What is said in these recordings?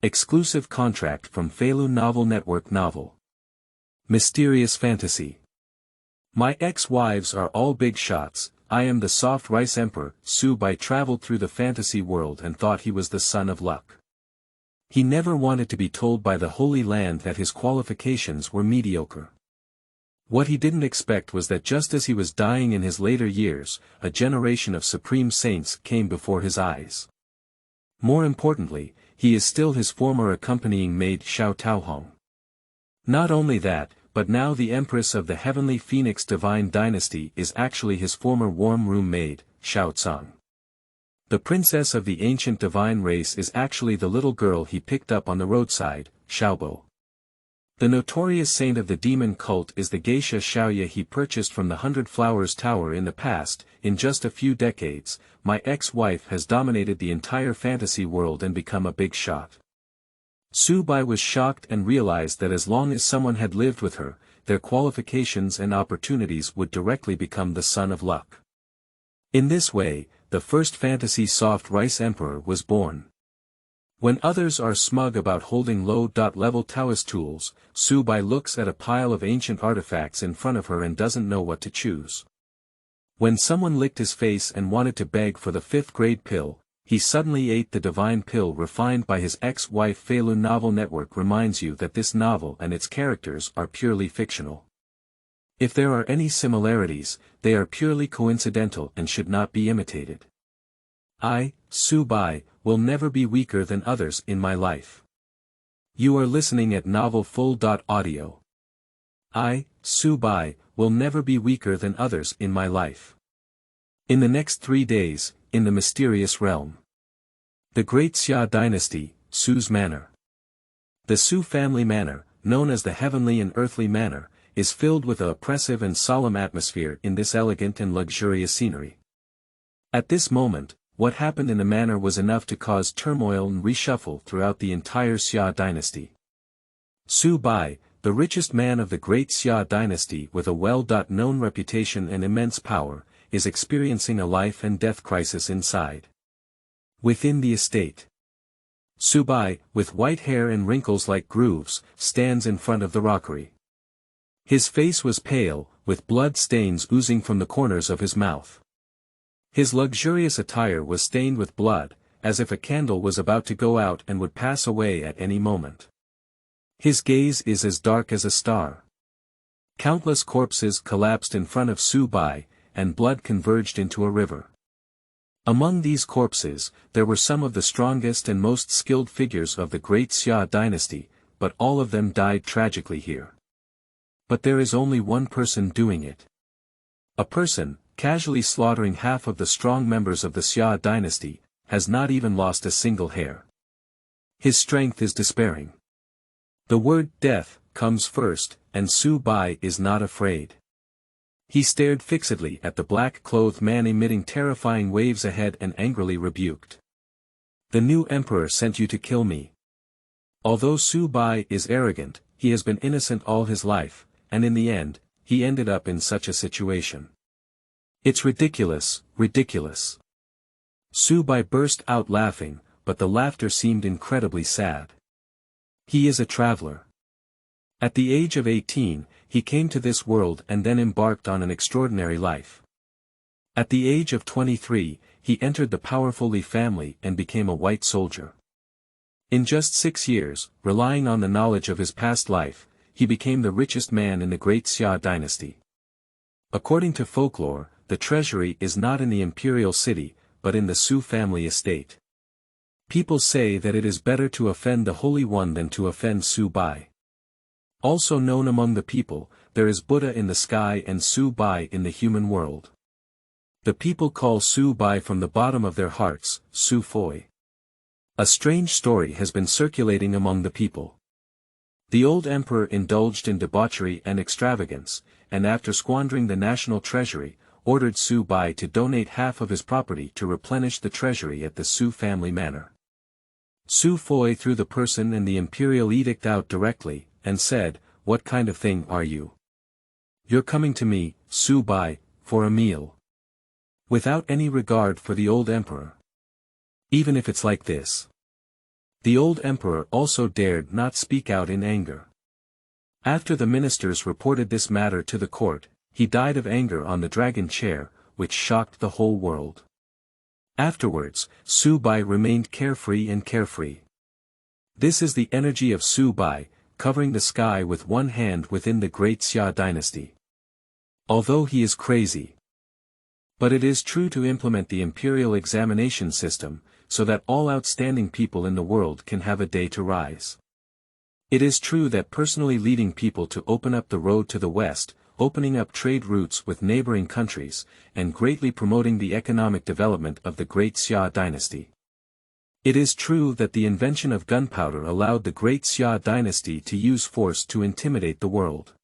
Exclusive contract from Feilu Novel Network Novel. Mysterious fantasy. My ex-wives are all big shots. I am the soft rice emperor. Su Bai traveled through the fantasy world and thought he was the son of luck. He never wanted to be told by the Holy Land that his qualifications were mediocre. What he didn't expect was that just as he was dying in his later years, a generation of supreme saints came before his eyes. More importantly, he is still his former accompanying maid Xiao Taohong. Not only that, but now the Empress of the Heavenly Phoenix Divine Dynasty is actually his former warm room maid, Xiao Tsang. The princess of the ancient divine race is actually the little girl he picked up on the roadside, Xiaobo. The notorious saint of the demon cult is the geisha Xiaoye he purchased from the Hundred Flowers Tower in the past. In just a few decades, my ex-wife has dominated the entire fantasy world and become a big shot. Su Bai was shocked and realized that as long as someone had lived with her, their qualifications and opportunities would directly become the son of luck. In this way, the first fantasy soft rice emperor was born. When others are smug about holding low-level Taoist tools, Su Bai looks at a pile of ancient artifacts in front of her and doesn't know what to choose. When someone licked his face and wanted to beg for the 5th grade pill, he suddenly ate the divine pill refined by his ex-wife. Feilu Novel Network reminds you that this novel and its characters are purely fictional. If there are any similarities, they are purely coincidental and should not be imitated. I, Su Bai, will never be weaker than others in my life. You are listening at novelfull.audio. I, Su Bai, will never be weaker than others in my life. In the next 3 days, in the mysterious realm. The Great Xia Dynasty, Su's Manor. The Su family manor, known as the Heavenly and Earthly Manor, is filled with an oppressive and solemn atmosphere in this elegant and luxurious scenery. At this moment, what happened in the manor was enough to cause turmoil and reshuffle throughout the entire Xia dynasty. Su Bai, the richest man of the Great Xia dynasty with a well-known reputation and immense power, is experiencing a life and death crisis inside. Within the estate. Su Bai, with white hair and wrinkles like grooves, stands in front of the rockery. His face was pale, with blood stains oozing from the corners of his mouth. His luxurious attire was stained with blood, as if a candle was about to go out and would pass away at any moment. His gaze is as dark as a star. Countless corpses collapsed in front of Su Bai, and blood converged into a river. Among these corpses, there were some of the strongest and most skilled figures of the Great Xia dynasty, but all of them died tragically here. But there is only one person doing it. A person, casually slaughtering half of the strong members of the Xia dynasty, has not even lost a single hair. His strength is despairing. The word death comes first, and Su Bai is not afraid. He stared fixedly at the black-clothed man emitting terrifying waves ahead and angrily rebuked. The new emperor sent you to kill me. Although Su Bai is arrogant, he has been innocent all his life, and in the end, he ended up in such a situation. It's ridiculous, ridiculous. Su Bai burst out laughing, but the laughter seemed incredibly sad. He is a traveler. At the age of 18, he came to this world and then embarked on an extraordinary life. At the age of 23, he entered the powerful Li family and became a white soldier. In just 6 years, relying on the knowledge of his past life, he became the richest man in the Great Xia dynasty. According to folklore, the treasury is not in the imperial city, but in the Su family estate. People say that it is better to offend the Holy One than to offend Su Bai. Also known among the people, there is Buddha in the sky and Su Bai in the human world. The people call Su Bai from the bottom of their hearts, Su Foi. A strange story has been circulating among the people. The old emperor indulged in debauchery and extravagance, and after squandering the national treasury, ordered Su Bai to donate half of his property to replenish the treasury at the Su family manor. Su Foi threw the person and the imperial edict out directly, and said, "What kind of thing are you? You're coming to me, Su Bai, for a meal." Without any regard for the old emperor. Even if it's like this. The old emperor also dared not speak out in anger. After the ministers reported this matter to the court, he died of anger on the dragon chair, which shocked the whole world. Afterwards, Su Bai remained carefree and carefree. This is the energy of Su Bai, covering the sky with one hand within the great Xia dynasty. Although he is crazy. But it is true to implement the imperial examination system, so that all outstanding people in the world can have a day to rise. It is true that personally leading people to open up the road to the west, opening up trade routes with neighboring countries, and greatly promoting the economic development of the great Xia dynasty. It is true that the invention of gunpowder allowed the great Xia dynasty to use force to intimidate the world.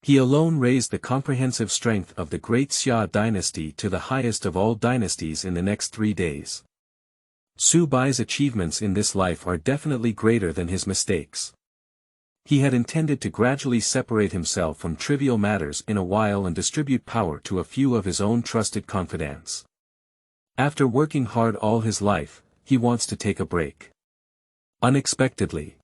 He alone raised the comprehensive strength of the great Xia dynasty to the highest of all dynasties in the next 3 days. Su Bai's achievements in this life are definitely greater than his mistakes. He had intended to gradually separate himself from trivial matters in a while and distribute power to a few of his own trusted confidants. After working hard all his life, he wants to take a break. Unexpectedly.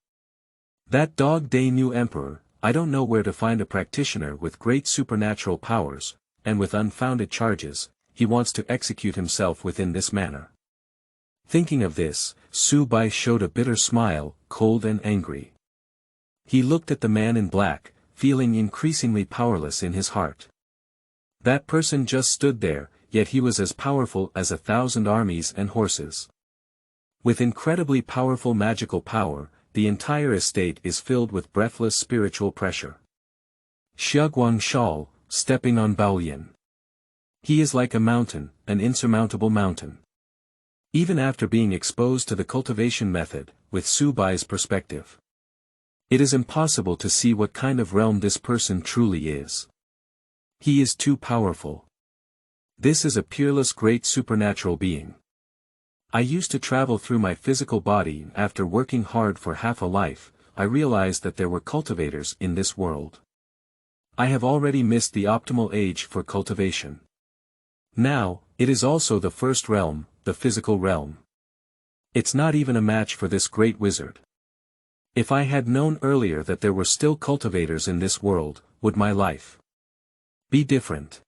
That dog-day new emperor, I don't know where to find a practitioner with great supernatural powers, and with unfounded charges, he wants to execute himself within this manner. Thinking of this, Su Bai showed a bitter smile, cold and angry. He looked at the man in black, feeling increasingly powerless in his heart. That person just stood there, yet he was as powerful as 1,000 armies and horses. With incredibly powerful magical power, the entire estate is filled with breathless spiritual pressure. Yaoguang Saint, stepping on Baolian. He is like a mountain, an insurmountable mountain. Even after being exposed to the cultivation method, with Su Bai's perspective, it is impossible to see what kind of realm this person truly is. He is too powerful. This is a peerless great supernatural being. I used to travel through my physical body. After working hard for half a life, I realized that there were cultivators in this world. I have already missed the optimal age for cultivation. Now, it is also the first realm, the physical realm. It's not even a match for this great wizard. If I had known earlier that there were still cultivators in this world, would my life be different?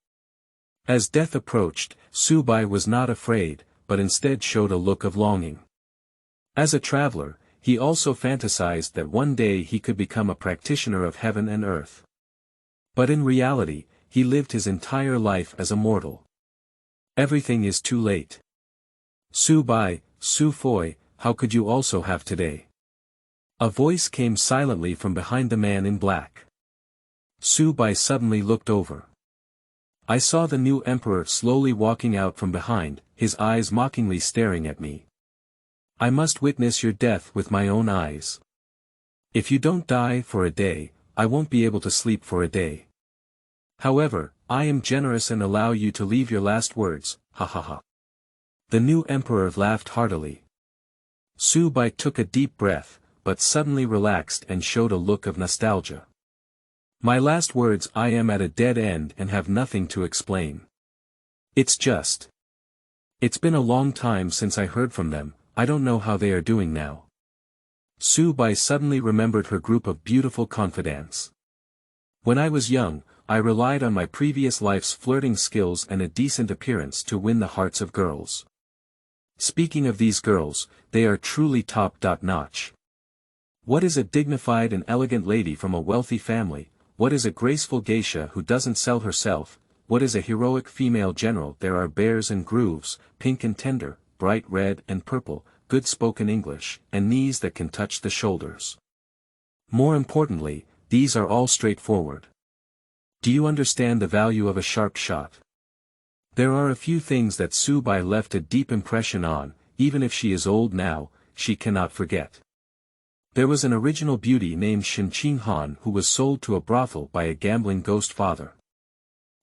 As death approached, Su Bai was not afraid, but instead showed a look of longing. As a traveler, he also fantasized that one day he could become a practitioner of heaven and earth. But in reality, he lived his entire life as a mortal. Everything is too late. Su Bai, Su Foi, how could you also have today? A voice came silently from behind the man in black. Su Bai suddenly looked over. I saw the new emperor slowly walking out from behind, his eyes mockingly staring at me. I must witness your death with my own eyes. If you don't die for a day, I won't be able to sleep for a day. However, I am generous and allow you to leave your last words, ha ha ha. The new emperor laughed heartily. Su Bai took a deep breath, but suddenly relaxed and showed a look of nostalgia. My last words: I am at a dead end and have nothing to explain. It's been a long time since I heard from them, I don't know how they are doing now. Su Bai suddenly remembered her group of beautiful confidants. When I was young, I relied on my previous life's flirting skills and a decent appearance to win the hearts of girls. Speaking of these girls, they are truly top-notch. What is a dignified and elegant lady from a wealthy family? What is a graceful geisha who doesn't sell herself? What is a heroic female general? There are bears and grooves, pink and tender, bright red and purple, good spoken English, and knees that can touch the shoulders. More importantly, these are all straightforward. Do you understand the value of a sharp shot? There are a few things that Su Bai left a deep impression on, even if she is old now, she cannot forget. There was an original beauty named Xuanhuan who was sold to a brothel by a gambling ghost father.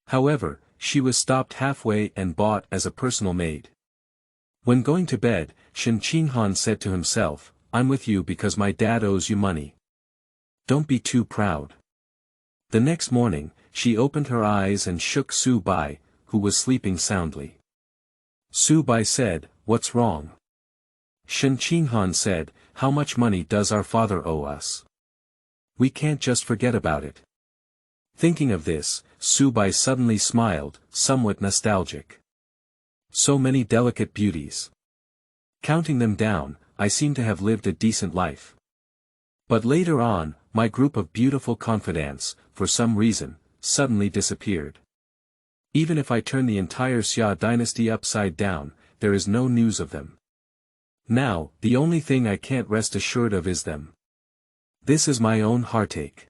However, she was stopped halfway and bought as a personal maid. When going to bed, Xuanhuan said to himself, I'm with you because my dad owes you money. Don't be too proud. The next morning, she opened her eyes and shook Su Bai, who was sleeping soundly. Su Bai said, What's wrong? Xuanhuan said, how much money does our father owe us? We can't just forget about it. Thinking of this, Su Bai suddenly smiled, somewhat nostalgic. So many delicate beauties. Counting them down, I seem to have lived a decent life. But later on, my group of beautiful confidants, for some reason, suddenly disappeared. Even if I turn the entire Xia dynasty upside down, there is no news of them. Now, the only thing I can't rest assured of is them. This is my own heartache.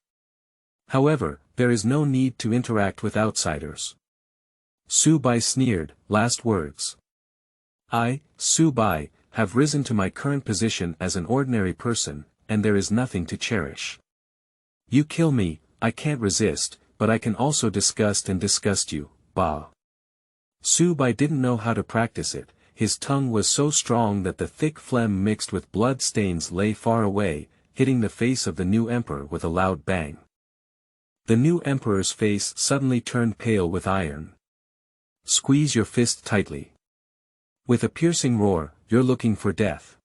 However, there is no need to interact with outsiders. Su Bai sneered, last words. I, Su Bai, have risen to my current position as an ordinary person, and there is nothing to cherish. You kill me, I can't resist, but I can also disgust and disgust you, Ba. Su Bai didn't know how to practice it, his tongue was so strong that the thick phlegm mixed with blood stains lay far away, hitting the face of the new emperor with a loud bang. The new emperor's face suddenly turned pale with iron. Squeeze your fist tightly. With a piercing roar, you're looking for death.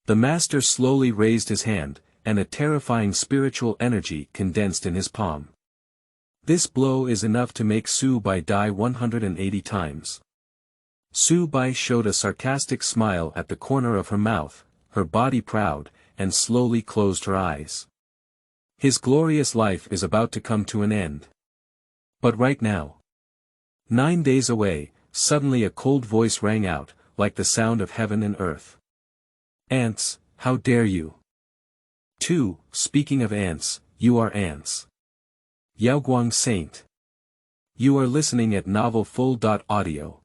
The master slowly raised his hand, and a terrifying spiritual energy condensed in his palm. This blow is enough to make Su Bai die 180 times. Su Bai showed a sarcastic smile at the corner of her mouth, her body proud, and slowly closed her eyes. His glorious life is about to come to an end. But right now. 9 days away, suddenly a cold voice rang out, like the sound of heaven and earth. Ants, how dare you? 2. Speaking of ants, you are ants. Yaoguang Saint. You are listening at novelfull.audio.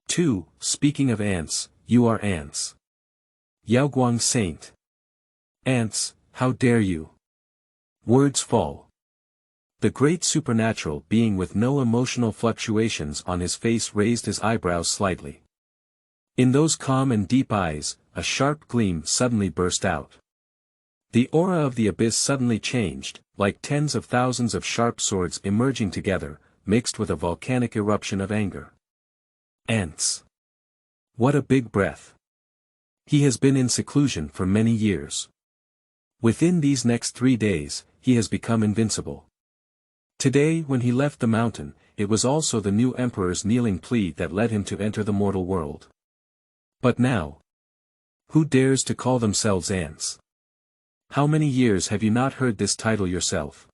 2. Speaking of ants, you are ants. Yaoguang Saint. Ants, how dare you? Words fall. The great supernatural being with no emotional fluctuations on his face raised his eyebrows slightly. In those calm and deep eyes, a sharp gleam suddenly burst out. The aura of the abyss suddenly changed, like tens of thousands of sharp swords emerging together, mixed with a volcanic eruption of anger. Ants. What a big breath. He has been in seclusion for many years. Within these next 3 days, he has become invincible. Today when he left the mountain, it was also the new emperor's kneeling plea that led him to enter the mortal world. But now, who dares to call themselves ants? How many years have you not heard this title yourself?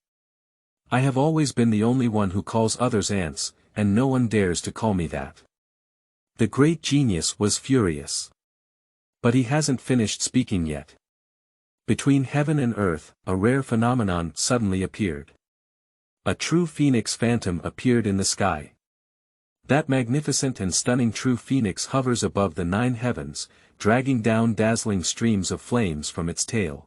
I have always been the only one who calls others ants, and no one dares to call me that. The great genius was furious. But he hasn't finished speaking yet. Between heaven and earth, a rare phenomenon suddenly appeared. A true phoenix phantom appeared in the sky. That magnificent and stunning true phoenix hovers above the 9 heavens, dragging down dazzling streams of flames from its tail.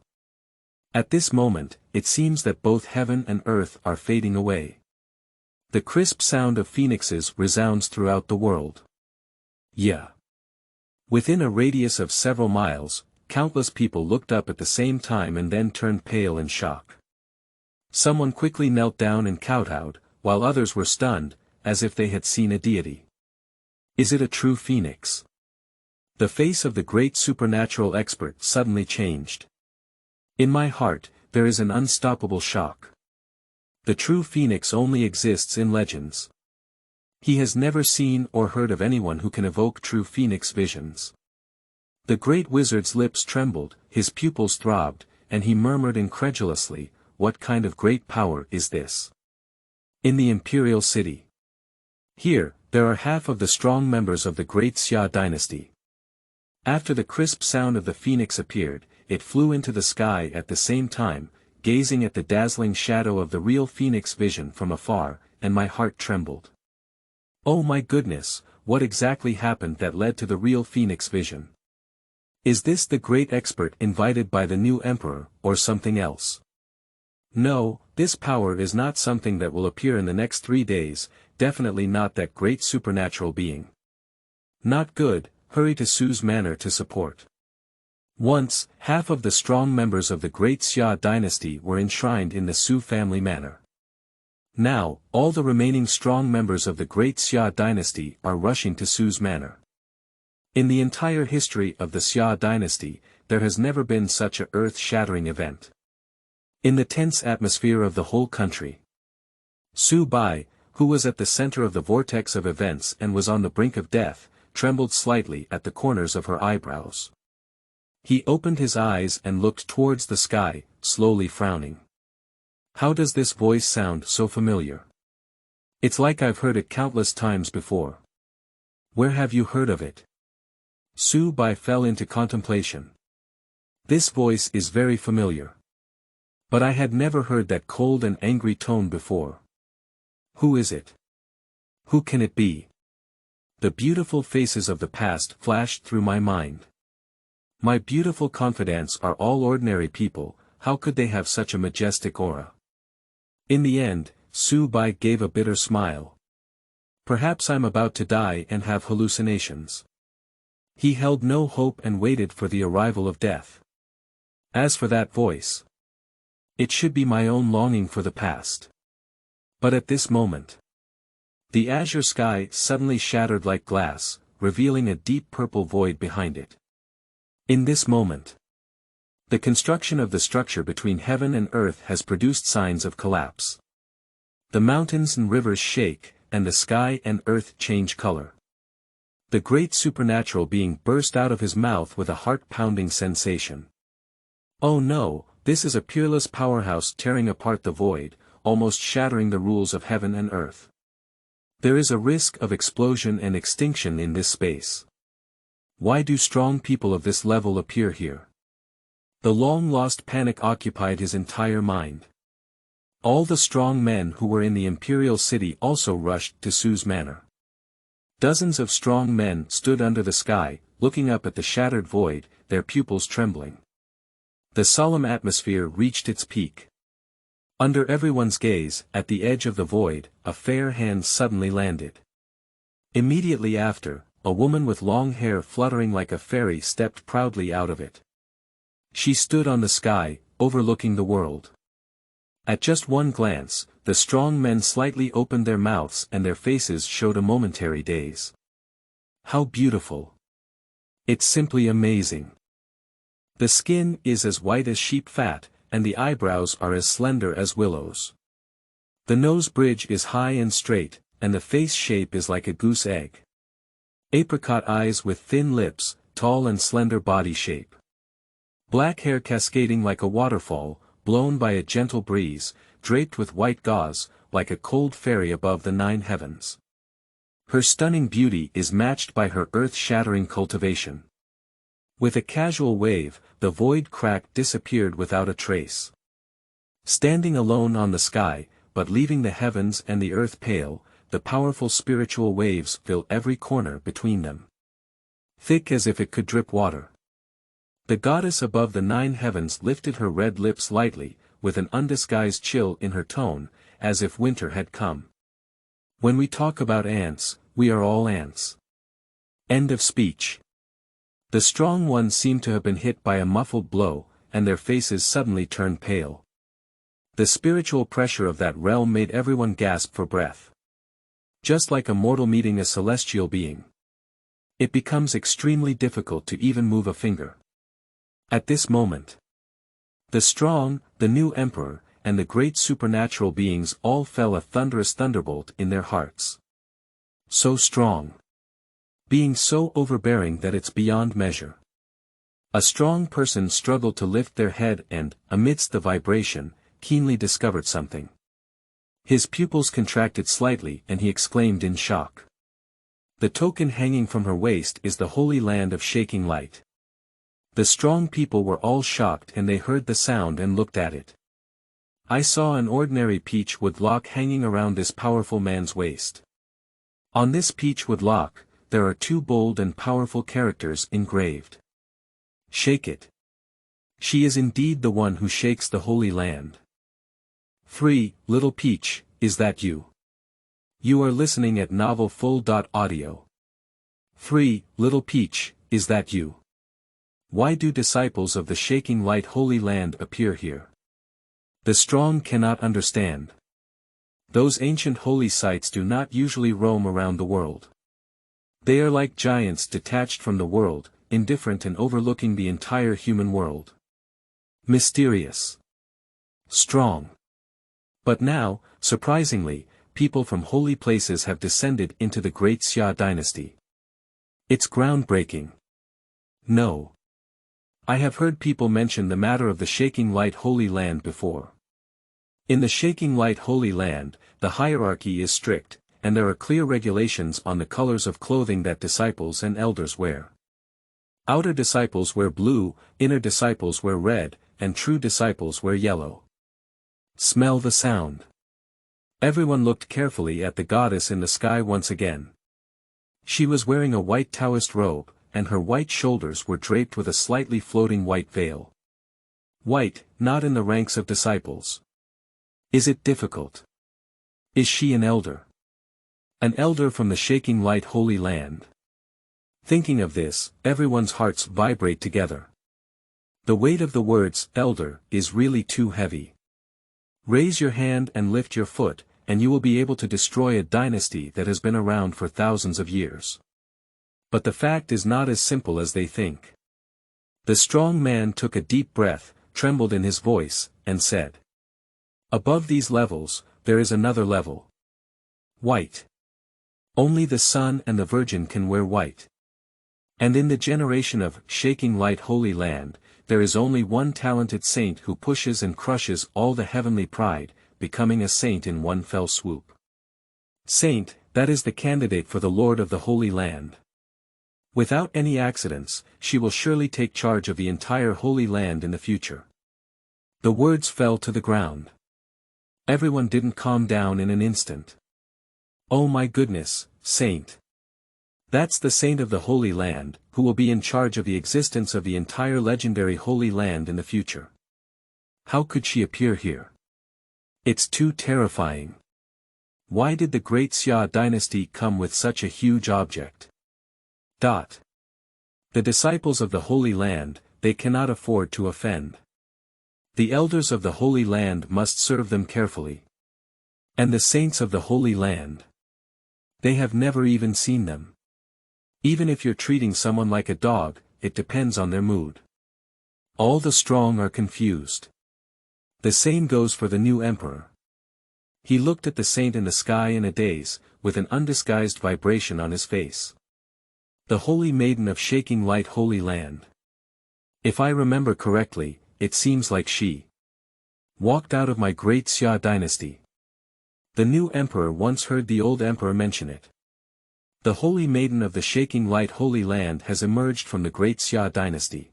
At this moment, it seems that both heaven and earth are fading away. The crisp sound of phoenixes resounds throughout the world. Yeah. Within a radius of several miles, countless people looked up at the same time and then turned pale in shock. Someone quickly knelt down and kowtowed, while others were stunned, as if they had seen a deity. Is it a true phoenix? The face of the great supernatural expert suddenly changed. In my heart, there is an unstoppable shock. The true phoenix only exists in legends. He has never seen or heard of anyone who can evoke true phoenix visions. The great wizard's lips trembled, his pupils throbbed, and he murmured incredulously, "What kind of great power is this?" In the imperial city. Here, there are half of the strong members of the great Xia dynasty. After the crisp sound of the phoenix appeared, it flew into the sky at the same time, gazing at the dazzling shadow of the real phoenix vision from afar, and my heart trembled. Oh my goodness, what exactly happened that led to the real phoenix vision? Is this the great expert invited by the new emperor, or something else? No, this power is not something that will appear in the next 3 days, definitely not that great supernatural being. Not good, hurry to Su's manor to support. Once, half of the strong members of the great Xia dynasty were enshrined in the Su family manor. Now, all the remaining strong members of the great Xia dynasty are rushing to Su's manor. In the entire history of the Xia dynasty, there has never been such a earth-shattering event. In the tense atmosphere of the whole country, Su Bai, who was at the center of the vortex of events and was on the brink of death, trembled slightly at the corners of her eyebrows. He opened his eyes and looked towards the sky, slowly frowning. How does this voice sound so familiar? It's like I've heard it countless times before. Where have you heard of it? Su Bai fell into contemplation. This voice is very familiar. But I had never heard that cold and angry tone before. Who is it? Who can it be? The beautiful faces of the past flashed through my mind. My beautiful confidants are all ordinary people, how could they have such a majestic aura? In the end, Su Bai gave a bitter smile. Perhaps I'm about to die and have hallucinations. He held no hope and waited for the arrival of death. As for that voice, it should be my own longing for the past. But at this moment, the azure sky suddenly shattered like glass, revealing a deep purple void behind it. In this moment, the construction of the structure between heaven and earth has produced signs of collapse. The mountains and rivers shake, and the sky and earth change color. The great supernatural being burst out of his mouth with a heart-pounding sensation. Oh no, this is a peerless powerhouse tearing apart the void, almost shattering the rules of heaven and earth. There is a risk of explosion and extinction in this space. Why do strong people of this level appear here? The long-lost panic occupied his entire mind. All the strong men who were in the imperial city also rushed to Su's manor. Dozens of strong men stood under the sky, looking up at the shattered void, their pupils trembling. The solemn atmosphere reached its peak. Under everyone's gaze, at the edge of the void, a fair hand suddenly landed. Immediately after, a woman with long hair fluttering like a fairy stepped proudly out of it. She stood on the sky, overlooking the world. At just one glance, the strong men slightly opened their mouths and their faces showed a momentary daze. How beautiful! It's simply amazing. The skin is as white as sheep fat, and the eyebrows are as slender as willows. The nose bridge is high and straight, and the face shape is like a goose egg. Apricot eyes with thin lips, tall and slender body shape. Black hair cascading like a waterfall, blown by a gentle breeze, draped with white gauze, like a cold fairy above the 9 heavens. Her stunning beauty is matched by her earth-shattering cultivation. With a casual wave, the void crack disappeared without a trace. Standing alone on the sky, but leaving the heavens and the earth pale, the powerful spiritual waves fill every corner between them. Thick as if it could drip water. The goddess above the 9 heavens lifted her red lips lightly, with an undisguised chill in her tone, as if winter had come. When we talk about ants, we are all ants. End of speech. The strong ones seemed to have been hit by a muffled blow, and their faces suddenly turned pale. The spiritual pressure of that realm made everyone gasp for breath. Just like a mortal meeting a celestial being. It becomes extremely difficult to even move a finger. At this moment, the strong, the new emperor, and the great supernatural beings all felt a thunderous thunderbolt in their hearts. So strong. Being so overbearing that it's beyond measure. A strong person struggled to lift their head and, amidst the vibration, keenly discovered something. His pupils contracted slightly and he exclaimed in shock. The token hanging from her waist is the Holy Land of shaking light. The strong people were all shocked and they heard the sound and looked at it. I saw an ordinary peachwood lock hanging around this powerful man's waist. On this peachwood lock, there are 2 bold and powerful characters engraved. Shake it. She is indeed the one who shakes the Holy Land. 3. Little Peach, is that you? You are listening at novelfull.audio. 3. Little Peach, is that you? Why do disciples of the shaking light Holy Land appear here? The strong cannot understand. Those ancient holy sites do not usually roam around the world. They are like giants detached from the world, indifferent and overlooking the entire human world. Mysterious. Strong. But now, surprisingly, people from holy places have descended into the great Xia dynasty. It's groundbreaking. No. I have heard people mention the matter of the Shaking Light Holy Land before. In the Shaking Light Holy Land, the hierarchy is strict, and there are clear regulations on the colors of clothing that disciples and elders wear. Outer disciples wear blue, inner disciples wear red, and true disciples wear yellow. Smell the sound. Everyone looked carefully at the goddess in the sky once again. She was wearing a white Taoist robe, and her white shoulders were draped with a slightly floating white veil. White, not in the ranks of disciples. Is it difficult? Is she an elder? An elder from the Shaking Light Holy Land. Thinking of this, everyone's hearts vibrate together. The weight of the words, elder, is really too heavy. Raise your hand and lift your foot, and you will be able to destroy a dynasty that has been around for thousands of years. But the fact is not as simple as they think. The strong man took a deep breath, trembled in his voice, and said, "Above these levels, there is another level. White. Only the Son and the Virgin can wear white. And in the generation of Shaking Light Holy Land, there is only one talented saint who pushes and crushes all the heavenly pride, becoming a saint in one fell swoop. Saint, that is the candidate for the Lord of the Holy Land. Without any accidents, she will surely take charge of the entire Holy Land in the future." The words fell to the ground. Everyone didn't calm down in an instant. Oh my goodness, saint. That's the saint of the Holy Land, who will be in charge of the existence of the entire legendary Holy Land in the future. How could she appear here? It's too terrifying. Why did the great Xia dynasty come with such a huge object? The disciples of the Holy Land, they cannot afford to offend. The elders of the Holy Land must serve them carefully. And the saints of the Holy Land. They have never even seen them. Even if you're treating someone like a dog, it depends on their mood. All the strong are confused. The same goes for the new emperor. He looked at the saint in the sky in a daze, with an undisguised vibration on his face. The holy maiden of Shaking Light Holy Land. If I remember correctly, it seems like she walked out of my great Xia dynasty. The new emperor once heard the old emperor mention it. The holy maiden of the Shaking Light Holy Land has emerged from the great Xia dynasty.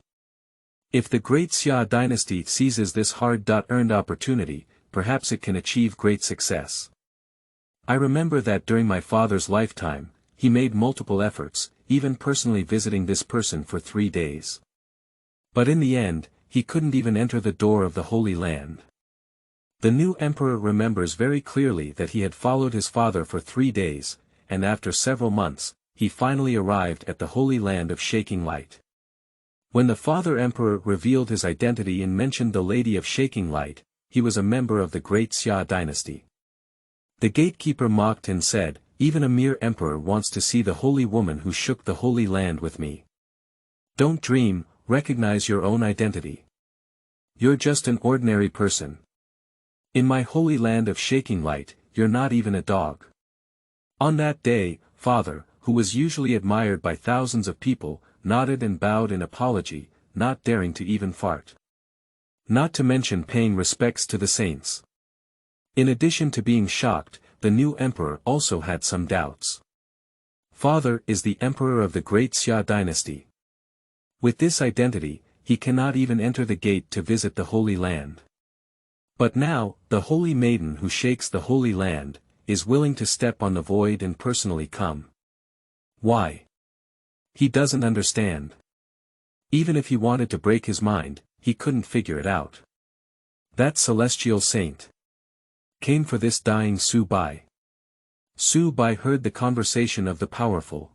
If the great Xia dynasty seizes this hard-earned opportunity, perhaps it can achieve great success. I remember that during my father's lifetime, he made multiple efforts, even personally visiting this person for 3 days. But in the end, he couldn't even enter the door of the Holy Land. The new emperor remembers very clearly that he had followed his father for 3 days, and after several months, he finally arrived at the Holy Land of Shaking Light. When the father emperor revealed his identity and mentioned the Lady of Shaking Light, he was a member of the great Xia dynasty. The gatekeeper mocked and said, "Even a mere emperor wants to see the holy woman who shook the Holy Land with me. Don't dream, recognize your own identity. You're just an ordinary person. In my Holy Land of Shaking Light, you're not even a dog." On that day, father, who was usually admired by thousands of people, nodded and bowed in apology, not daring to even fart. Not to mention paying respects to the saints. In addition to being shocked, the new emperor also had some doubts. Father is the emperor of the great Xia dynasty. With this identity, he cannot even enter the gate to visit the Holy Land. But now, the holy maiden who shakes the Holy Land, is willing to step on the void and personally come. Why? He doesn't understand. Even if he wanted to break his mind, he couldn't figure it out. That celestial saint came for this dying Su Bai. Su Bai heard the conversation of the powerful.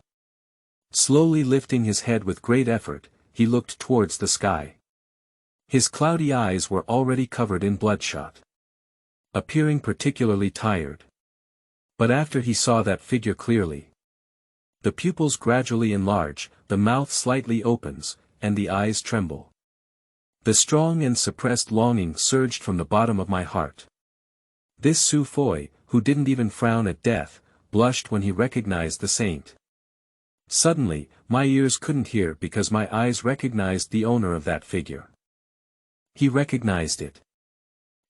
Slowly lifting his head with great effort, he looked towards the sky. His cloudy eyes were already covered in bloodshot. Appearing particularly tired. But after he saw that figure clearly, the pupils gradually enlarged, the mouth slightly opens, and the eyes tremble. The strong and suppressed longing surged from the bottom of my heart. This Su Fui, who didn't even frown at death, blushed when he recognized the saint. Suddenly, my ears couldn't hear because my eyes recognized the owner of that figure. He recognized it.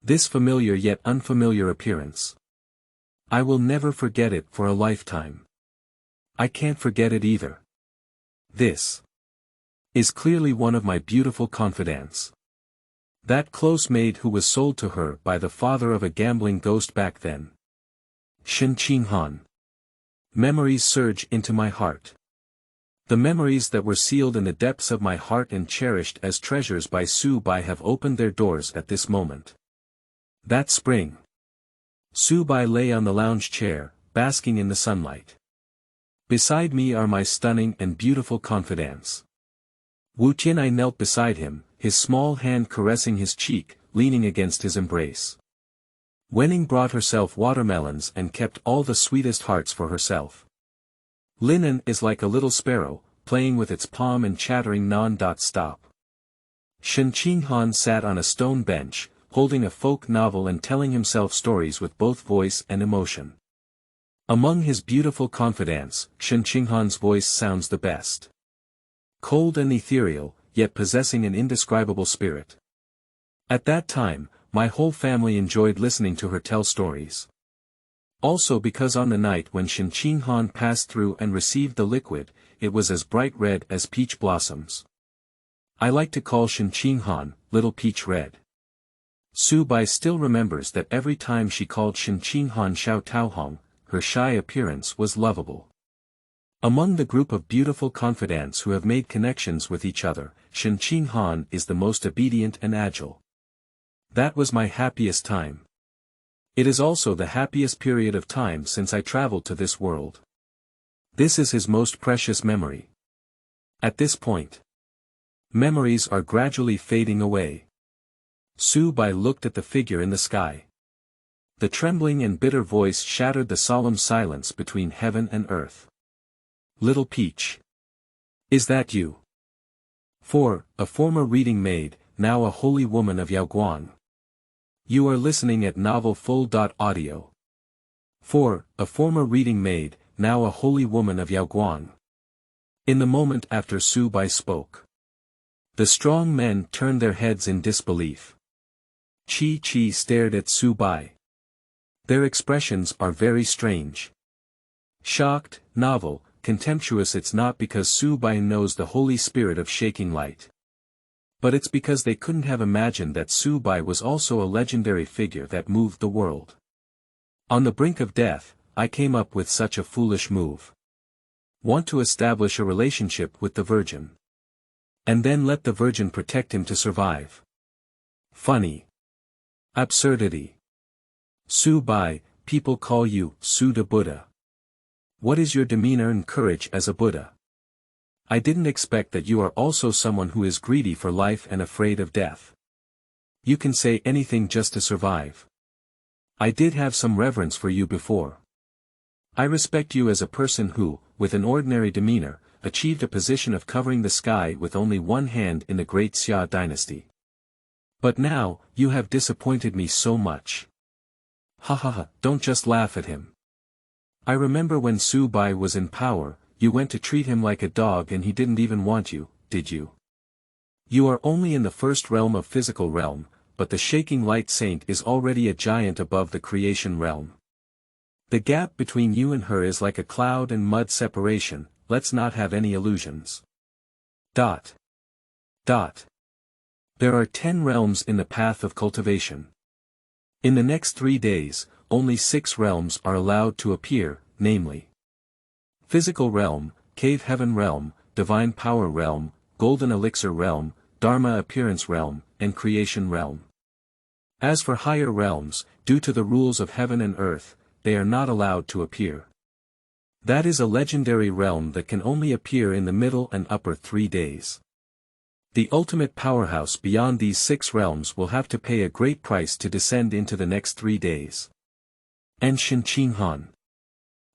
This familiar yet unfamiliar appearance. I will never forget it for a lifetime. I can't forget it either. This is clearly one of my beautiful confidants. That close maid who was sold to her by the father of a gambling ghost back then. Xuanhuan. Memories surge into my heart. The memories that were sealed in the depths of my heart and cherished as treasures by Su Bai have opened their doors at this moment. That spring. Su Bai lay on the lounge chair, basking in the sunlight. Beside me are my stunning and beautiful confidants. Wu Tianai knelt beside him, his small hand caressing his cheek, leaning against his embrace. Wenning brought herself watermelons and kept all the sweetest hearts for herself. Linen is like a little sparrow, playing with its palm and chattering non-stop. Xuanhuan sat on a stone bench, holding a folk novel and telling himself stories with both voice and emotion. Among his beautiful confidants, Xuanhuan's voice sounds the best. Cold and ethereal, yet possessing an indescribable spirit. At that time, my whole family enjoyed listening to her tell stories. Also because on the night when Xuanhuan passed through and received the liquid, it was as bright red as peach blossoms. I like to call Xuanhuan, Little Peach Red. Su Bai still remembers that every time she called Xuanhuan Xiao Taohong, her shy appearance was lovable. Among the group of beautiful confidants who have made connections with each other, Xuanhuan is the most obedient and agile. That was my happiest time. It is also the happiest period of time since I traveled to this world. This is his most precious memory. At this point, memories are gradually fading away. Su Bai looked at the figure in the sky. The trembling and bitter voice shattered the solemn silence between heaven and earth. Little Peach. Is that you? 4. A former reading maid, now a holy woman of Yaoguang. You are listening at Novel Full.audio. 4. A former reading maid, now a holy woman of Yaoguang. In the moment after Su Bai spoke, the strong men turned their heads in disbelief. Chi stared at Su Bai. Their expressions are very strange. Shocked, novel, contemptuous. It's not because Su Bai knows the holy spirit of shaking light. But it's because they couldn't have imagined that Su Bai was also a legendary figure that moved the world. On the brink of death, I came up with such a foolish move. Want to establish a relationship with the Virgin. And then let the Virgin protect him to survive. Funny. Absurdity. Su Bai, people call you Su the Buddha. What is your demeanor and courage as a Buddha? I didn't expect that you are also someone who is greedy for life and afraid of death. You can say anything just to survive. I did have some reverence for you before. I respect you as a person who, with an ordinary demeanor, achieved a position of covering the sky with only one hand in the great Xia dynasty. But now, you have disappointed me so much. Ha ha ha, don't just laugh at him. I remember when Su Bai was in power, you went to treat him like a dog and he didn't even want you, did you? You are only in the first realm of physical realm, but the shaking light saint is already a giant above the creation realm. The gap between you and her is like a cloud and mud separation, let's not have any illusions. Dot. There are 10 realms in the path of cultivation. In the next 3 days, only 6 realms are allowed to appear, namely Physical Realm, Cave Heaven Realm, Divine Power Realm, Golden Elixir Realm, Dharma Appearance Realm, and Creation Realm. As for higher realms, due to the rules of heaven and earth, they are not allowed to appear. That is a legendary realm that can only appear in the middle and upper 3 days. The ultimate powerhouse beyond these 6 realms will have to pay a great price to descend into the next 3 days. And Xuanhuan.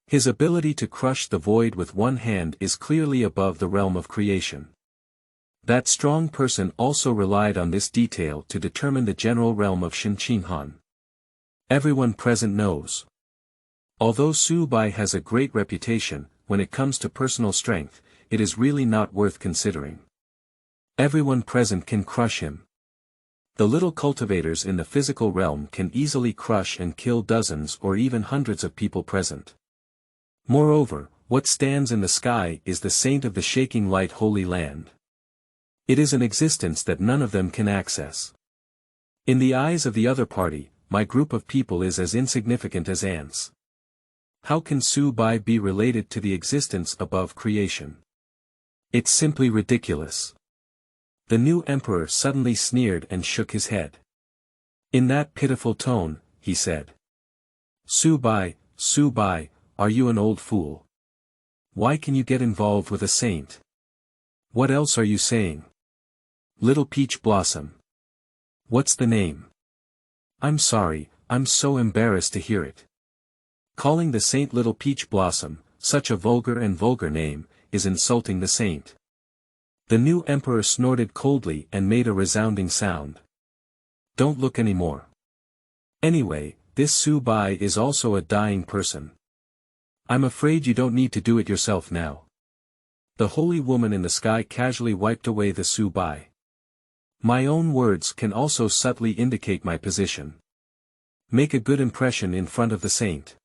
His ability to crush the void with one hand is clearly above the realm of creation. That strong person also relied on this detail to determine the general realm of Xuanhuan. Everyone present knows. Although Su Bai has a great reputation, when it comes to personal strength, it is really not worth considering. Everyone present can crush him. The little cultivators in the physical realm can easily crush and kill dozens or even hundreds of people present. Moreover, what stands in the sky is the saint of the shaking light Holy Land. It is an existence that none of them can access. In the eyes of the other party, my group of people is as insignificant as ants. How can Su Bai be related to the existence above creation? It's simply ridiculous. The new emperor suddenly sneered and shook his head. In that pitiful tone, he said. Su Bai, are you an old fool? Why can you get involved with a saint? What else are you saying? Little Peach Blossom. What's the name? I'm sorry, I'm so embarrassed to hear it. Calling the saint Little Peach Blossom, such a vulgar name, is insulting the saint. The new emperor snorted coldly and made a resounding sound. Don't look anymore. Anyway, this Su Bai is also a dying person. I'm afraid you don't need to do it yourself now. The holy woman in the sky casually wiped away the Su Bai. My own words can also subtly indicate my position. Make a good impression in front of the saint.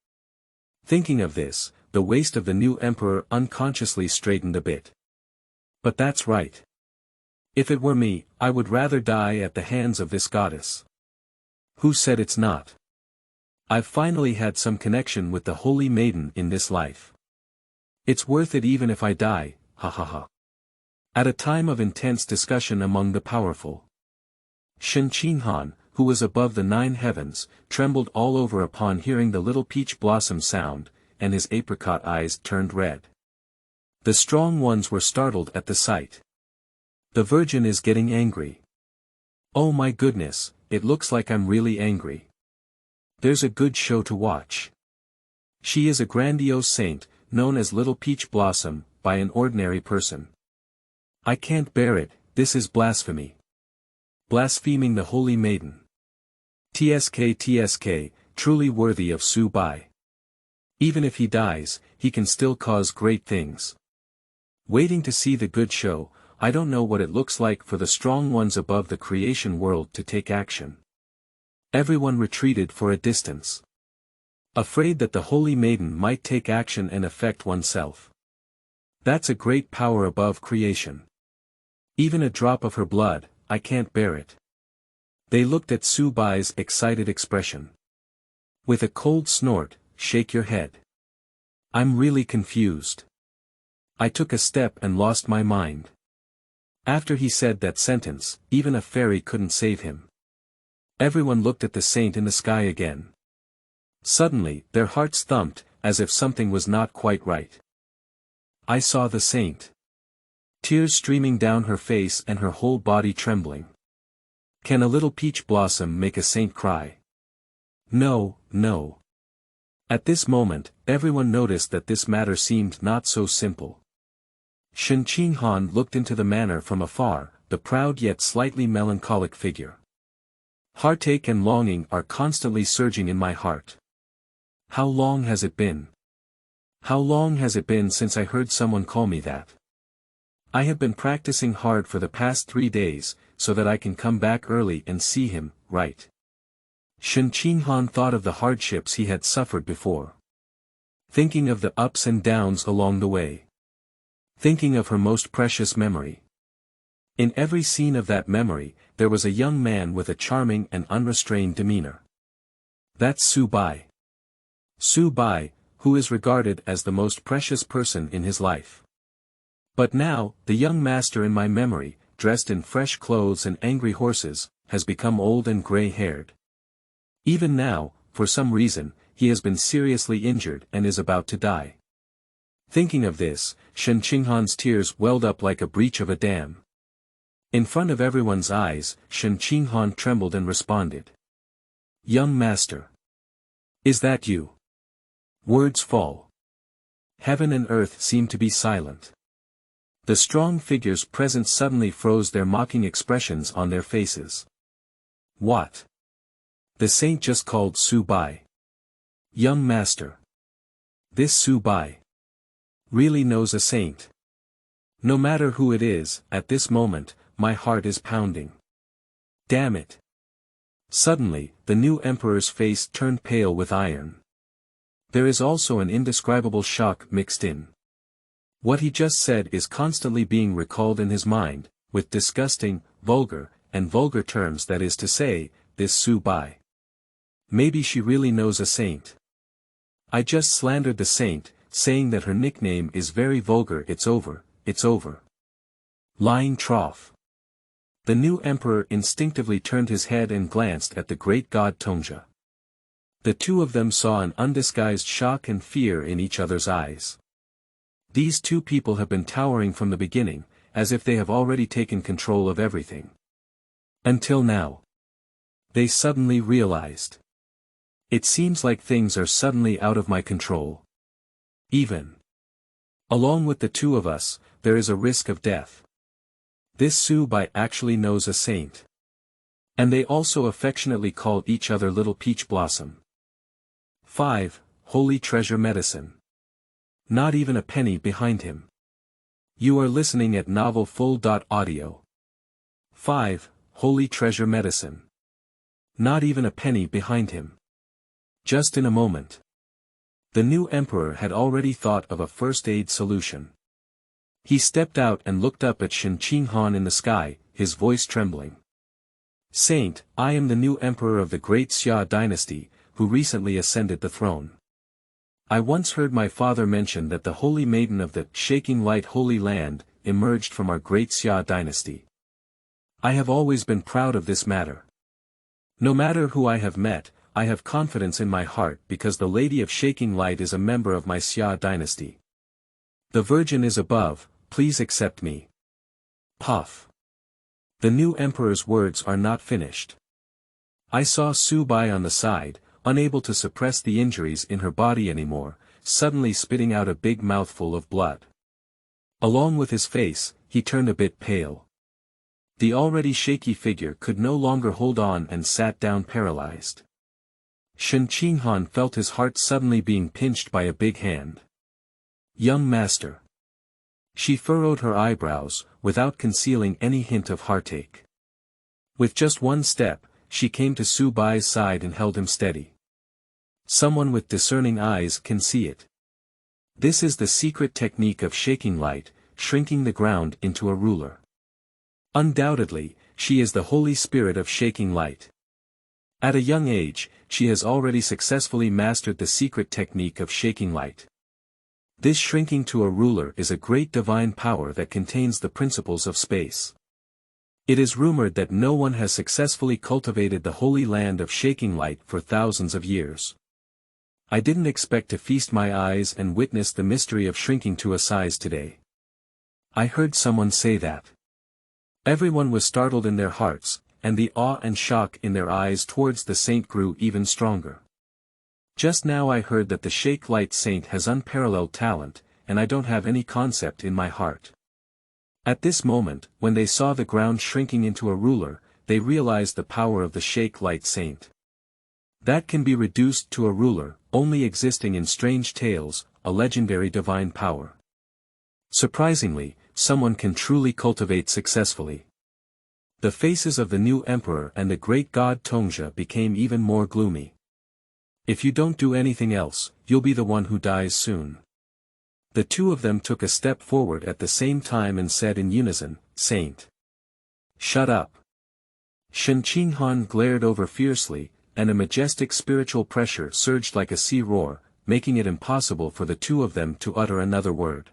Thinking of this, the waist of the new emperor unconsciously straightened a bit. But that's right. If it were me, I would rather die at the hands of this goddess. Who said it's not? I've finally had some connection with the holy maiden in this life. It's worth it even if I die, ha ha ha. At a time of intense discussion among the powerful, Xuanhuan, who was above the 9 heavens, trembled all over upon hearing the Little Peach Blossom sound, and his apricot eyes turned red. The strong ones were startled at the sight. The Virgin is getting angry. Oh my goodness, it looks like I'm really angry. There's a good show to watch. She is a grandiose saint, known as Little Peach Blossom, by an ordinary person. I can't bear it, this is blasphemy. Blaspheming the Holy Maiden. TSK, truly worthy of Su Bai. Even if he dies, he can still cause great things. Waiting to see the good show, I don't know what it looks like for the strong ones above the creation world to take action. Everyone retreated for a distance. Afraid that the Holy Maiden might take action and affect oneself. That's a great power above creation. Even a drop of her blood, I can't bear it. They looked at Su Bai's excited expression. With a cold snort, shake your head. I'm really confused. I took a step and lost my mind. After he said that sentence, even a fairy couldn't save him. Everyone looked at the saint in the sky again. Suddenly, their hearts thumped, as if something was not quite right. I saw the saint. Tears streaming down her face and her whole body trembling. Can a little peach blossom make a saint cry? No, no. At this moment, everyone noticed that this matter seemed not so simple. Xuanhuan looked into the manor from afar, the proud yet slightly melancholic figure. Heartache and longing are constantly surging in my heart. How long has it been? How long has it been since I heard someone call me that? I have been practicing hard for the past 3 days, so that I can come back early and see him, right? Xuanhuan thought of the hardships he had suffered before. Thinking of the ups and downs along the way. Thinking of her most precious memory. In every scene of that memory, there was a young man with a charming and unrestrained demeanor. That's Su Bai. Su Bai, who is regarded as the most precious person in his life. But now, the young master in my memory, dressed in fresh clothes and angry horses, has become old and gray-haired. Even now, for some reason, he has been seriously injured and is about to die. Thinking of this, Xuanhuan's tears welled up like a breach of a dam. In front of everyone's eyes, Xuanhuan trembled and responded. Young master. Is that you? Words fall. heaven and earth seemed to be silent. The strong figures present suddenly froze, their mocking expressions on their faces. What? The saint just called Su Bai. Young master. This Su Bai really knows a saint. No matter who it is, at this moment, my heart is pounding. Damn it. Suddenly, the new emperor's face turned pale with iron. There is also an indescribable shock mixed in. What he just said is constantly being recalled in his mind, with disgusting, vulgar terms, that is to say, this Su Bai. Maybe she really knows a saint. I just slandered the saint, saying that her nickname is very vulgar. It's over, it's over. Lying trough. The new emperor instinctively turned his head and glanced at the great god Tongzhi. The two of them saw an undisguised shock and fear in each other's eyes. These two people have been towering from the beginning, as if they have already taken control of everything. Until now. They suddenly realized. It seems like things are suddenly out of my control. Even along with the two of us, there is a risk of death. This Su Bai actually knows a saint. And they also affectionately call each other Little Peach Blossom. 5. Holy Treasure Medicine. Not even a penny behind him. You are listening at novelfull.audio. 5. Holy Treasure Medicine. Not even a penny behind him. Just in a moment. The new emperor had already thought of a first aid solution. He stepped out and looked up at Xuanhuan in the sky, his voice trembling. Saint, I am the new emperor of the great Xia dynasty, who recently ascended the throne. I once heard my father mention that the holy maiden of the shaking light Holy Land emerged from our great Xia dynasty. I have always been proud of this matter. No matter who I have met, I have confidence in my heart because the Lady of Shaking Light is a member of my Xia dynasty. The Virgin is above, please accept me. Puff. The new emperor's words are not finished. I saw Su Bai on the side, unable to suppress the injuries in her body anymore, suddenly spitting out a big mouthful of blood. Along with his face, he turned a bit pale. The already shaky figure could no longer hold on and sat down paralyzed. Xuanhuan felt his heart suddenly being pinched by a big hand. Young master. She furrowed her eyebrows, without concealing any hint of heartache. With just one step, she came to Su Bai's side and held him steady. Someone with discerning eyes can see it. This is the secret technique of shaking light, shrinking the ground into a ruler. Undoubtedly, she is the Holy Spirit of shaking light. At a young age, she has already successfully mastered the secret technique of shaking light. This shrinking to a ruler is a great divine power that contains the principles of space. It is rumored that no one has successfully cultivated the Holy Land of shaking light for thousands of years. I didn't expect to feast my eyes and witness the mystery of shrinking to a size today. I heard someone say that. Everyone was startled in their hearts, and the awe and shock in their eyes towards the saint grew even stronger. Just now I heard that the Shake Light Saint has unparalleled talent, and I don't have any concept in my heart. At this moment, when they saw the ground shrinking into a ruler, they realized the power of the Shake Light Saint. That can be reduced to a ruler, only existing in strange tales, a legendary divine power. Surprisingly, someone can truly cultivate successfully. The faces of the new emperor and the great god Tongzhi became even more gloomy. If you don't do anything else, you'll be the one who dies soon. The two of them took a step forward at the same time and said in unison, Saint. Shut up. Xuanhuan glared over fiercely, and a majestic spiritual pressure surged like a sea roar, making it impossible for the two of them to utter another word.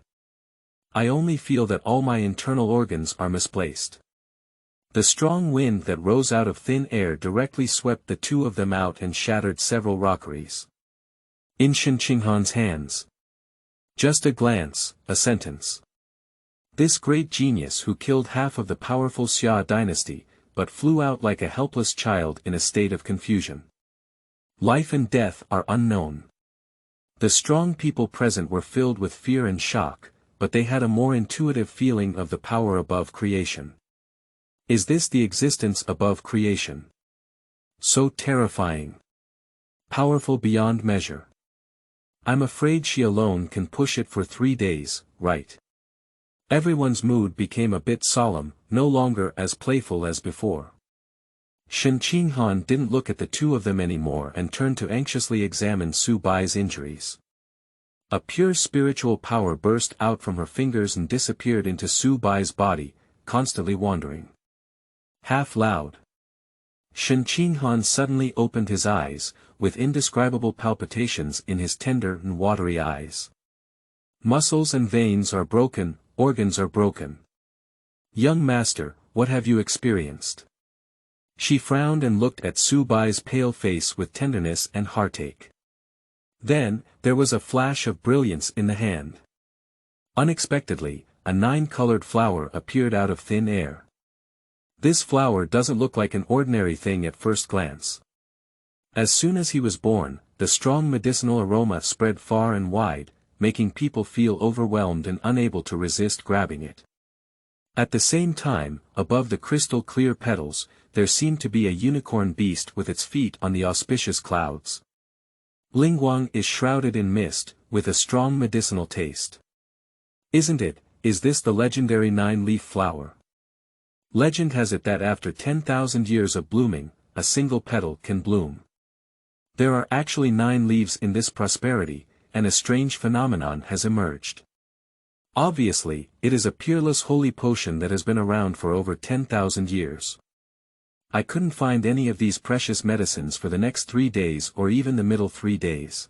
I only feel that all my internal organs are misplaced. The strong wind that rose out of thin air directly swept the two of them out and shattered several rockeries. In Xuanhuan's hands. Just a glance, a sentence. This great genius who killed half of the powerful Xia dynasty, but flew out like a helpless child in a state of confusion. Life and death are unknown. The strong people present were filled with fear and shock, but they had a more intuitive feeling of the power above creation. Is this the existence above creation? So terrifying. Powerful beyond measure. I'm afraid she alone can push it for 3 days, right? Everyone's mood became a bit solemn, no longer as playful as before. Xuanhuan didn't look at the two of them anymore and turned to anxiously examine Su Bai's injuries. A pure spiritual power burst out from her fingers and disappeared into Su Bai's body, constantly wandering. Half loud. Xuanhuan suddenly opened his eyes, with indescribable palpitations in his tender and watery eyes. Muscles and veins are broken, organs are broken. Young master, what have you experienced? She frowned and looked at Su Bai's pale face with tenderness and heartache. Then, there was a flash of brilliance in the hand. Unexpectedly, a 9-colored flower appeared out of thin air. This flower doesn't look like an ordinary thing at first glance. As soon as he was born, the strong medicinal aroma spread far and wide, making people feel overwhelmed and unable to resist grabbing it. At the same time, above the crystal-clear petals, there seemed to be a unicorn beast with its feet on the auspicious clouds. Yaoguang is shrouded in mist, with a strong medicinal taste. Isn't it? Is this the legendary 9-leaf flower? Legend has it that after 10,000 years of blooming, a single petal can bloom. There are actually 9 leaves in this prosperity, and a strange phenomenon has emerged. Obviously, it is a peerless holy potion that has been around for over 10,000 years. I couldn't find any of these precious medicines for the next 3 days or even the middle 3 days.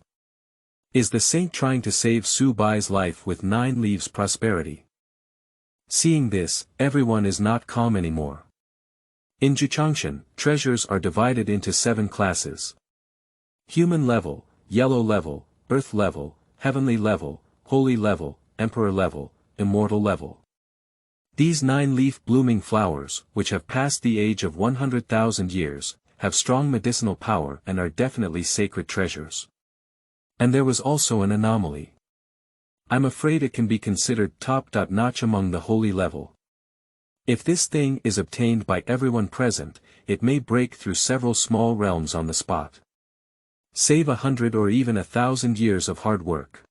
Is the saint trying to save Su Bai's life with 9 leaves prosperity? Seeing this, everyone is not calm anymore. In Juchangshan, treasures are divided into 7 classes. Human level, yellow level, earth level, heavenly level, holy level, emperor level, immortal level. These 9-leaf blooming flowers, which have passed the age of 100,000 years, have strong medicinal power and are definitely sacred treasures. And there was also an anomaly. I'm afraid it can be considered top-notch among the holy level. If this thing is obtained by everyone present, it may break through several small realms on the spot. Save 100 or even 1,000 years of hard work.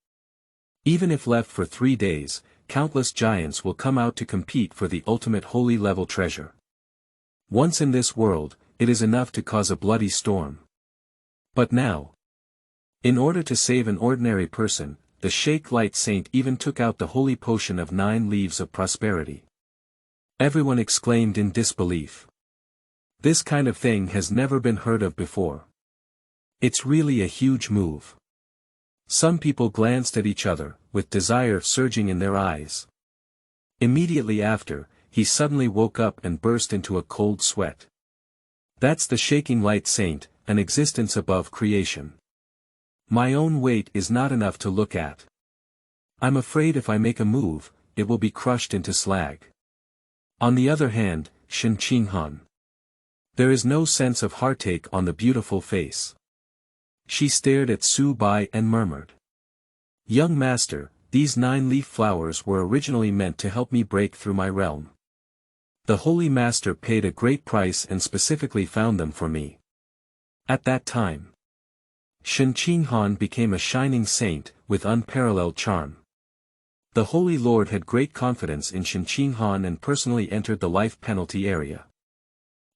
Even if left for 3 days, countless giants will come out to compete for the ultimate holy level treasure. Once in this world, it is enough to cause a bloody storm. But now, in order to save an ordinary person, the Sheikh Light Saint even took out the holy potion of 9 leaves of prosperity. Everyone exclaimed in disbelief. This kind of thing has never been heard of before. It's really a huge move. Some people glanced at each other, with desire surging in their eyes. Immediately after, he suddenly woke up and burst into a cold sweat. That's the Shaking Light Saint, an existence above creation. My own weight is not enough to look at. I'm afraid if I make a move, it will be crushed into slag. On the other hand, Xuanhuan. There is no sense of heartache on the beautiful face. She stared at Su Bai and murmured. Young master, these 9-leaf flowers were originally meant to help me break through my realm. The holy master paid a great price and specifically found them for me. At that time, Xuanhuan became a shining saint, with unparalleled charm. The Holy Lord had great confidence in Xuanhuan and personally entered the life penalty area.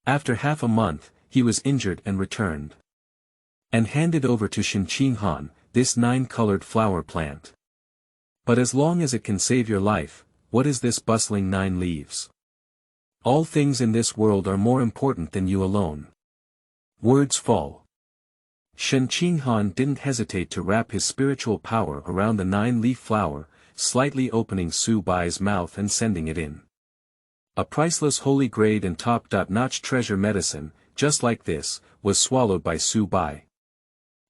After half a month, he was injured and returned. And handed over to Xuanhuan, this 9-colored flower plant. But as long as it can save your life, what is this bustling 9 leaves? All things in this world are more important than you alone. Words fall. Xuanhuan didn't hesitate to wrap his spiritual power around the 9-leaf flower, slightly opening Su Bai's mouth and sending it in. A priceless holy grade and top-notch treasure medicine, just like this, was swallowed by Su Bai.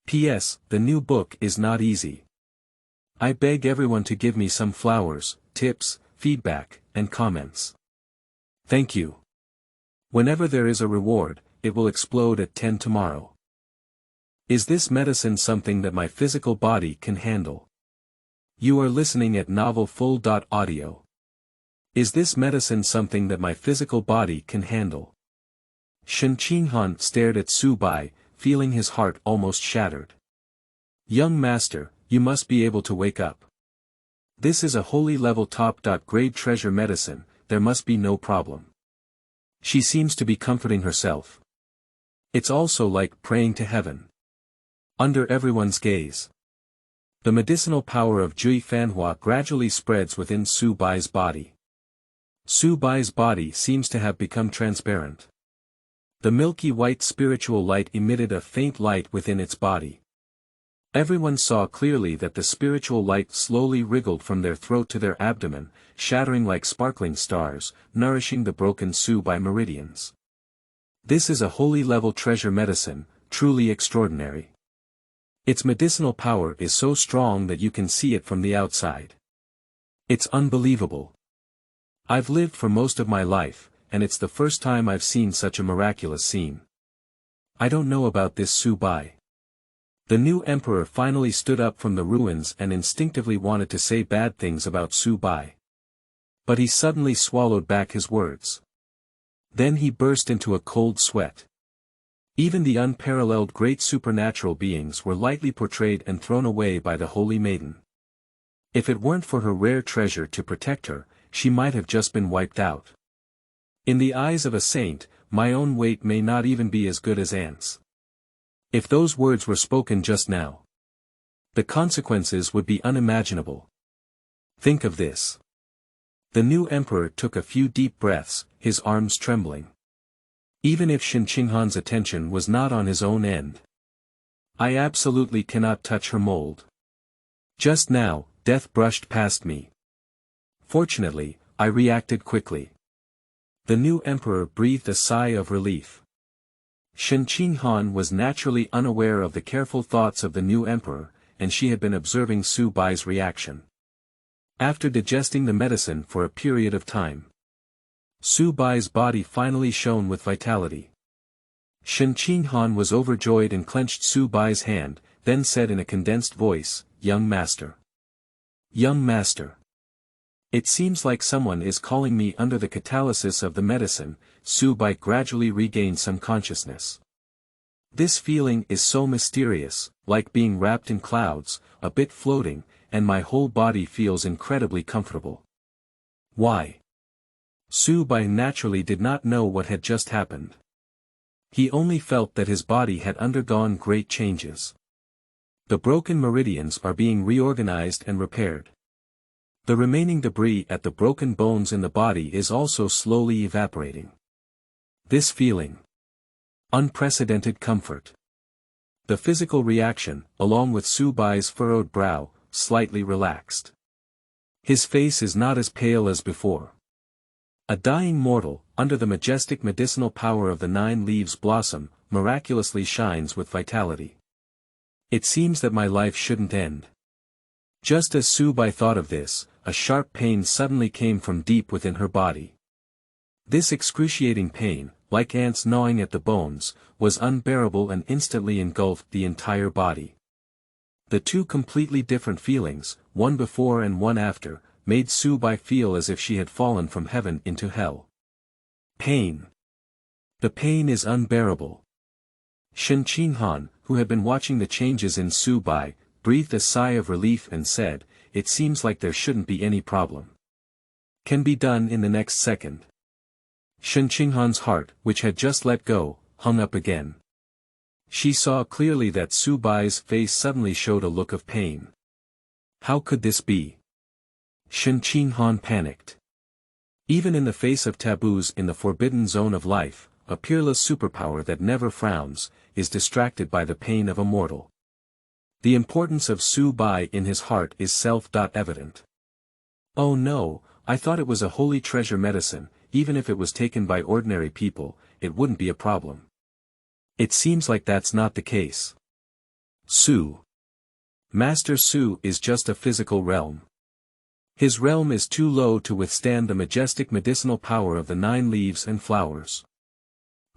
P.S. The new book is not easy. I beg everyone to give me some flowers, tips, feedback, and comments. Thank you. Whenever there is a reward, it will explode at 10 tomorrow. Is this medicine something that my physical body can handle? You are listening at novelfull.audio. Is this medicine something that my physical body can handle? Xuanhuan stared at Su Bai, feeling his heart almost shattered. Young master, you must be able to wake up. This is a holy level top-grade treasure medicine, there must be no problem. She seems to be comforting herself. It's also like praying to heaven. Under everyone's gaze. The medicinal power of Jui Fanhua gradually spreads within Su Bai's body. Su Bai's body seems to have become transparent. The milky white spiritual light emitted a faint light within its body. Everyone saw clearly that the spiritual light slowly wriggled from their throat to their abdomen, shattering like sparkling stars, nourishing the broken Su Bai meridians. This is a holy level treasure medicine, truly extraordinary. Its medicinal power is so strong that you can see it from the outside. It's unbelievable. I've lived for most of my life, and it's the first time I've seen such a miraculous scene. I don't know about this Su Bai. The new emperor finally stood up from the ruins and instinctively wanted to say bad things about Su Bai. But he suddenly swallowed back his words. Then he burst into a cold sweat. Even the unparalleled great supernatural beings were lightly portrayed and thrown away by the holy maiden. If it weren't for her rare treasure to protect her, she might have just been wiped out. In the eyes of a saint, my own weight may not even be as good as ants. If those words were spoken just now, the consequences would be unimaginable. Think of this. The new emperor took a few deep breaths, his arms trembling. Even if Xuanhuan's attention was not on his own end. I absolutely cannot touch her mold. Just now, death brushed past me. Fortunately, I reacted quickly. The new emperor breathed a sigh of relief. Xuanhuan was naturally unaware of the careful thoughts of the new emperor, and she had been observing Su Bai's reaction. After digesting the medicine for a period of time, Su Bai's body finally shone with vitality. Xuanhuan was overjoyed and clenched Su Bai's hand, then said in a condensed voice, "Young master. Young master. It seems like someone is calling me." Under the catalysis of the medicine, Su Bai gradually regained some consciousness. This feeling is so mysterious, like being wrapped in clouds, a bit floating, and my whole body feels incredibly comfortable. Why? Su Bai naturally did not know what had just happened. He only felt that his body had undergone great changes. The broken meridians are being reorganized and repaired. The remaining debris at the broken bones in the body is also slowly evaporating. This feeling. Unprecedented comfort. The physical reaction, along with Su Bai's furrowed brow, slightly relaxed. His face is not as pale as before. A dying mortal, under the majestic medicinal power of the 9 leaves blossom, miraculously shines with vitality. It seems that my life shouldn't end. Just as Su Bai thought of this, a sharp pain suddenly came from deep within her body. This excruciating pain, like ants gnawing at the bones, was unbearable and instantly engulfed the entire body. The two completely different feelings, one before and one after, made Su Bai feel as if she had fallen from heaven into hell. Pain. The pain is unbearable. Xuanhuan, who had been watching the changes in Su Bai, breathed a sigh of relief and said, "It seems like there shouldn't be any problem. Can be done in the next second." Xuanhuan's heart, which had just let go, hung up again. She saw clearly that Su Bai's face suddenly showed a look of pain. How could this be? Xuanhuan panicked. Even in the face of taboos in the forbidden zone of life, a peerless superpower that never frowns, is distracted by the pain of a mortal. The importance of Su Bai in his heart is self-evident. Oh no, I thought it was a holy treasure medicine, even if it was taken by ordinary people, it wouldn't be a problem. It seems like that's not the case. Master Su is just a physical realm. His realm is too low to withstand the majestic medicinal power of the 9 leaves and flowers.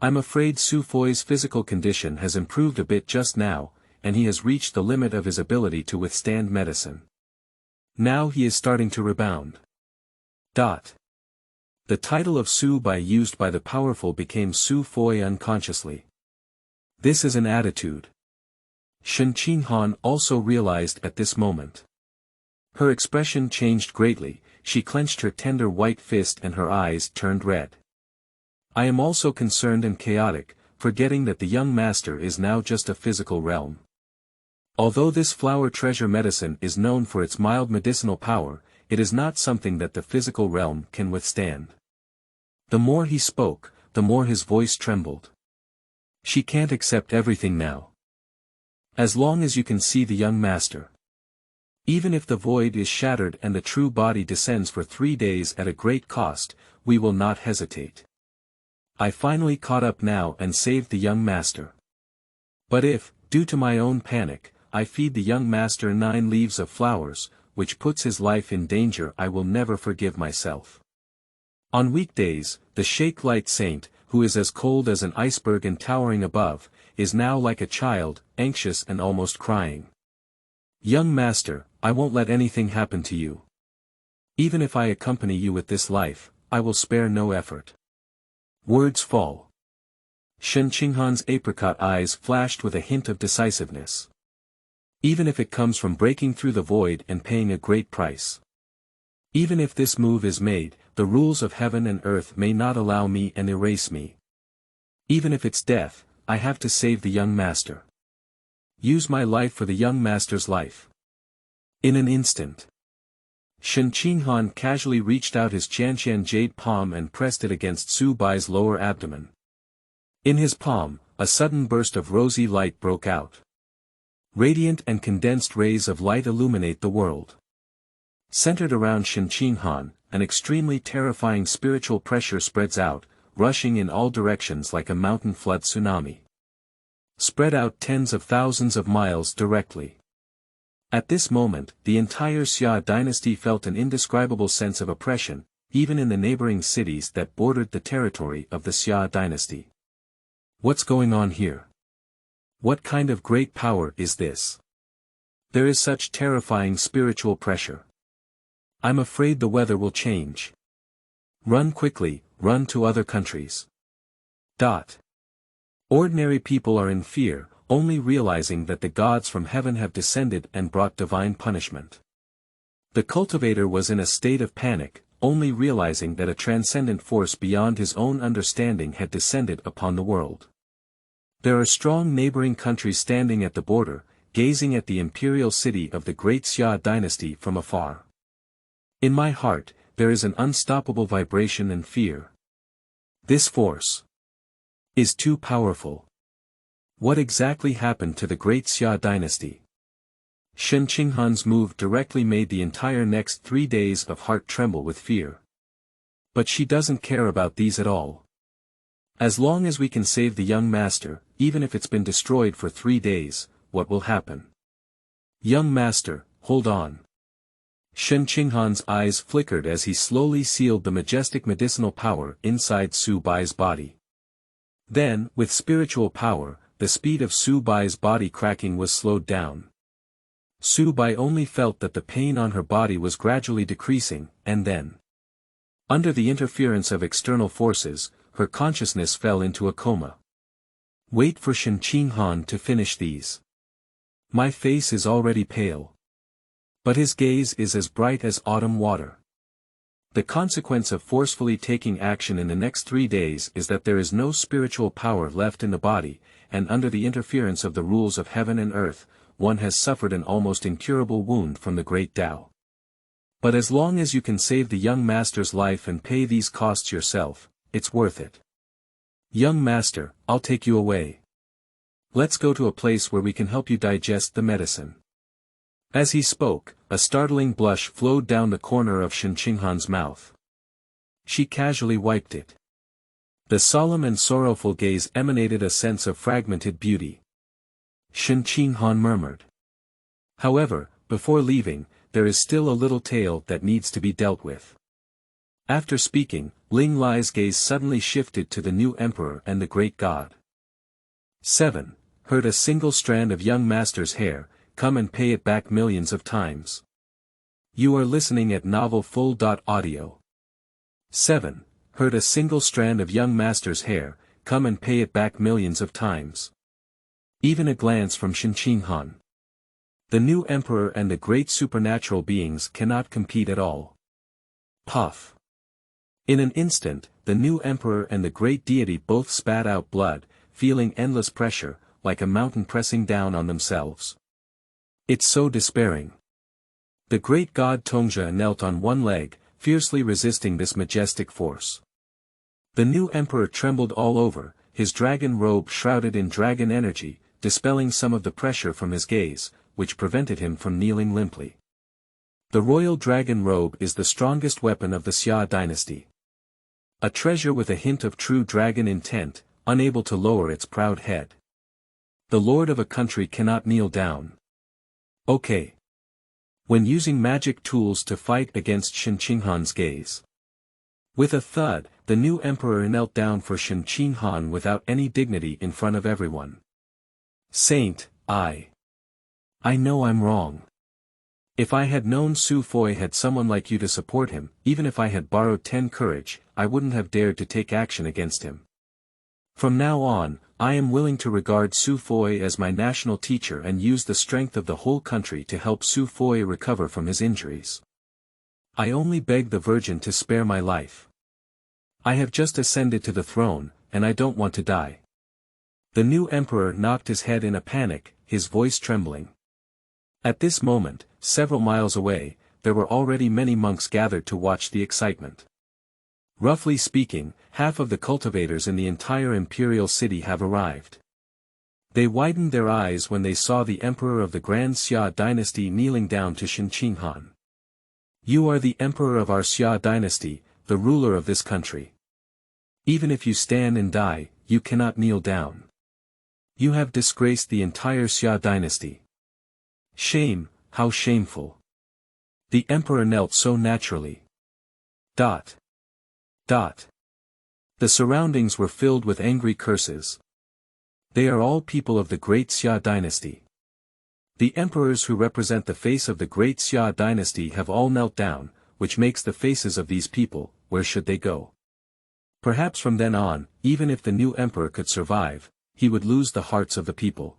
I'm afraid Su Foi's physical condition has improved a bit just now, and he has reached the limit of his ability to withstand medicine. Now he is starting to rebound. The title of Su Bai used by the powerful became Su Foi unconsciously. This is an attitude. Xuanhuan also realized at this moment. Her expression changed greatly, she clenched her tender white fist and her eyes turned red. I am also concerned and chaotic, forgetting that the young master is now just a physical realm. Although this flower treasure medicine is known for its mild medicinal power, it is not something that the physical realm can withstand. The more he spoke, the more his voice trembled. She can't accept everything now. As long as you can see the young master. Even if the void is shattered and the true body descends for 3 days at a great cost, we will not hesitate. I finally caught up now and saved the young master. But if, due to my own panic, I feed the young master 9 leaves of flowers, which puts his life in danger, I will never forgive myself. On weekdays, the Sheikh Light Saint, who is as cold as an iceberg and towering above, is now like a child, anxious and almost crying. Young master, I won't let anything happen to you. Even if I accompany you with this life, I will spare no effort. Words fall. Xuanhuan's apricot eyes flashed with a hint of decisiveness. Even if it comes from breaking through the void and paying a great price. Even if this move is made, the rules of heaven and earth may not allow me and erase me. Even if it's death, I have to save the young master. Use my life for the young master's life. In an instant. Xuanhuan casually reached out his Tiantian jade palm and pressed it against Su Bai's lower abdomen. In his palm, a sudden burst of rosy light broke out. Radiant and condensed rays of light illuminate the world. Centered around Xuanhuan, an extremely terrifying spiritual pressure spreads out, rushing in all directions like a mountain flood tsunami. Spread out tens of thousands of miles directly. At this moment, the entire Xia dynasty felt an indescribable sense of oppression, even in the neighboring cities that bordered the territory of the Xia dynasty. What's going on here? What kind of great power is this? There is such terrifying spiritual pressure. I'm afraid the weather will change. Run quickly, run to other countries. Ordinary people are in fear, only realizing that the gods from heaven have descended and brought divine punishment. The cultivator was in a state of panic, only realizing that a transcendent force beyond his own understanding had descended upon the world. There are strong neighboring countries standing at the border, gazing at the imperial city of the great Xia dynasty from afar. In my heart, there is an unstoppable vibration and fear. This force is too powerful. What exactly happened to the great Xia dynasty? Xuanhuan's move directly made the entire next 3 days of heart tremble with fear. But she doesn't care about these at all. As long as we can save the young master, even if it's been destroyed for 3 days, what will happen? Young master, hold on. Xuanhuan's eyes flickered as he slowly sealed the majestic medicinal power inside Su Bai's body. Then, with spiritual power, the speed of Su Bai's body cracking was slowed down. Su Bai only felt that the pain on her body was gradually decreasing, and then, under the interference of external forces, her consciousness fell into a coma. Wait for Xuanhuan to finish these. My face is already pale. But his gaze is as bright as autumn water. The consequence of forcefully taking action in the next 3 days is that there is no spiritual power left in the body, and under the interference of the rules of heaven and earth, one has suffered an almost incurable wound from the great Tao. But as long as you can save the young master's life and pay these costs yourself, it's worth it. Young master, I'll take you away. Let's go to a place where we can help you digest the medicine. As he spoke, a startling blush flowed down the corner of Xuanhuan's mouth. She casually wiped it. The solemn and sorrowful gaze emanated a sense of fragmented beauty. Xuanhuan murmured. However, before leaving, there is still a little tale that needs to be dealt with. After speaking, Ling Lai's gaze suddenly shifted to the new emperor and the great god. 7. hurt a single strand of young master's hair, come and pay it back millions of times. You are listening at Novel Full.audio. 7. Hurt a single strand of young master's hair, come and pay it back millions of times. Even a glance from Xuanhuan. The new emperor and the great supernatural beings cannot compete at all. Puff. In an instant, the new emperor and the great deity both spat out blood, feeling endless pressure, like a mountain pressing down on themselves. It's so despairing. The great god Tongzhi knelt on one leg, fiercely resisting this majestic force. The new emperor trembled all over, his dragon robe shrouded in dragon energy, dispelling some of the pressure from his gaze, which prevented him from kneeling limply. The royal dragon robe is the strongest weapon of the Xia dynasty. A treasure with a hint of true dragon intent, unable to lower its proud head. The lord of a country cannot kneel down. Okay. When using magic tools to fight against Xuanhuan's gaze. With a thud, the new emperor knelt down for Xuanhuan without any dignity in front of everyone. Saint, I know I'm wrong. If I had known Su Fui had someone like you to support him, even if I had borrowed 10 courage, I wouldn't have dared to take action against him. From now on, I am willing to regard Su Fui as my national teacher and use the strength of the whole country to help Su Fui recover from his injuries. I only beg the Virgin to spare my life. I have just ascended to the throne, and I don't want to die. The new emperor knocked his head in a panic, his voice trembling. At this moment, several miles away, there were already many monks gathered to watch the excitement. Roughly speaking, half of the cultivators in the entire imperial city have arrived. They widened their eyes when they saw the emperor of the Grand Xia dynasty kneeling down to Xuanhuan. You are the emperor of our Xia dynasty, the ruler of this country. Even if you stand and die, you cannot kneel down. You have disgraced the entire Xia dynasty. Shame, how shameful. The emperor knelt so naturally. The surroundings were filled with angry curses. They are all people of the great Xia dynasty. The emperors who represent the face of the great Xia dynasty have all knelt down, which makes the faces of these people, where should they go? Perhaps from then on, even if the new emperor could survive, he would lose the hearts of the people.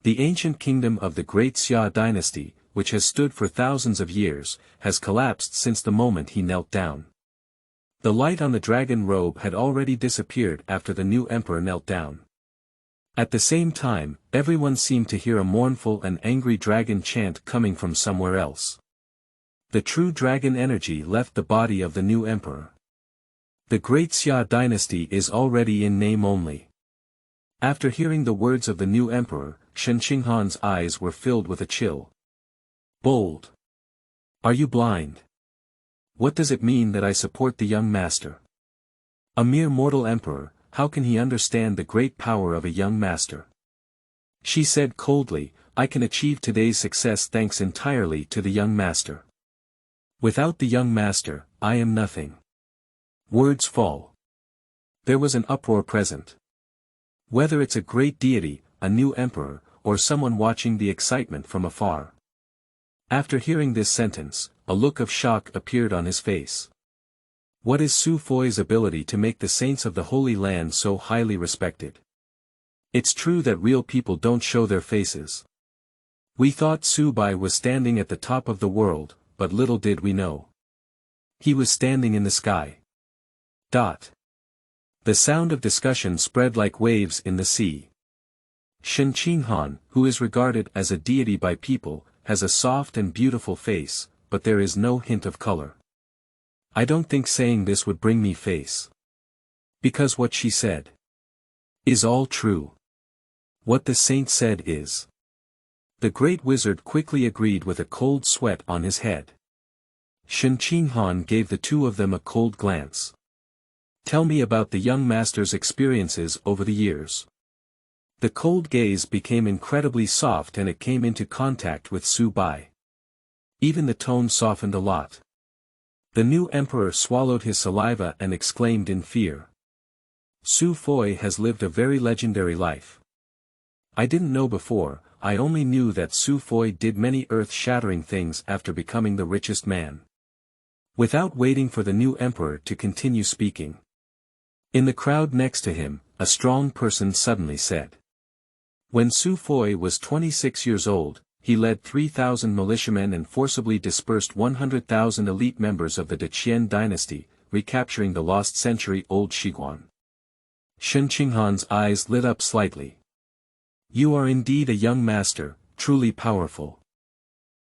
The ancient kingdom of the great Xia dynasty, which has stood for thousands of years, has collapsed since the moment he knelt down. The light on the dragon robe had already disappeared after the new emperor knelt down. At the same time, everyone seemed to hear a mournful and angry dragon chant coming from somewhere else. The true dragon energy left the body of the new emperor. The great Xia dynasty is already in name only. After hearing the words of the new emperor, Xuanhuan's eyes were filled with a chill. Bold. Are you blind? What does it mean that I support the young master? A mere mortal emperor, how can he understand the great power of a young master? She said coldly, I can achieve today's success thanks entirely to the young master. Without the young master, I am nothing. Words fall. There was an uproar present. Whether it's a great deity, a new emperor, or someone watching the excitement from afar. After hearing this sentence, a look of shock appeared on his face. What is Su Fui's ability to make the saints of the Holy Land so highly respected? It's true that real people don't show their faces. We thought Su Bai was standing at the top of the world, but little did we know. He was standing in the sky. The sound of discussion spread like waves in the sea. Xuanhuan, who is regarded as a deity by people, has a soft and beautiful face, but there is no hint of color. I don't think saying this would bring me face. Because what she said is all true. What the saint said is. The great wizard quickly agreed with a cold sweat on his head. Xuanhuan gave the two of them a cold glance. Tell me about the young master's experiences over the years. The cold gaze became incredibly soft and it came into contact with Su Bai. Even the tone softened a lot. The new emperor swallowed his saliva and exclaimed in fear. Su Fui has lived a very legendary life. I didn't know before, I only knew that Su Fui did many earth-shattering things after becoming the richest man. Without waiting for the new emperor to continue speaking. In the crowd next to him, a strong person suddenly said. When Su Fui was 26 years old, he led 3,000 militiamen and forcibly dispersed 100,000 elite members of the Deqian dynasty, recapturing the lost century-old Xiguan. Shen Qinghan's eyes lit up slightly. You are indeed a young master, truly powerful.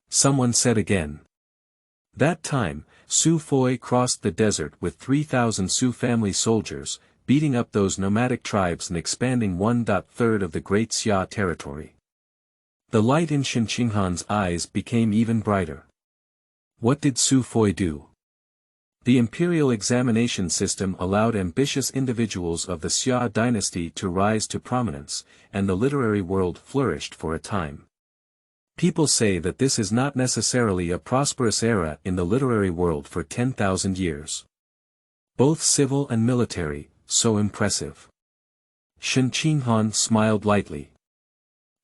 Someone said again. That time, Su Fui crossed the desert with 3,000 Su family soldiers, beating up those nomadic tribes and expanding 1/3 of the Great Xia territory. The light in Shen Qinghan's eyes became even brighter. What did Su Fui do? The imperial examination system allowed ambitious individuals of the Xia dynasty to rise to prominence, and the literary world flourished for a time. People say that this is not necessarily a prosperous era in the literary world for 10,000 years. Both civil and military, so impressive. Shen Qinghan smiled lightly.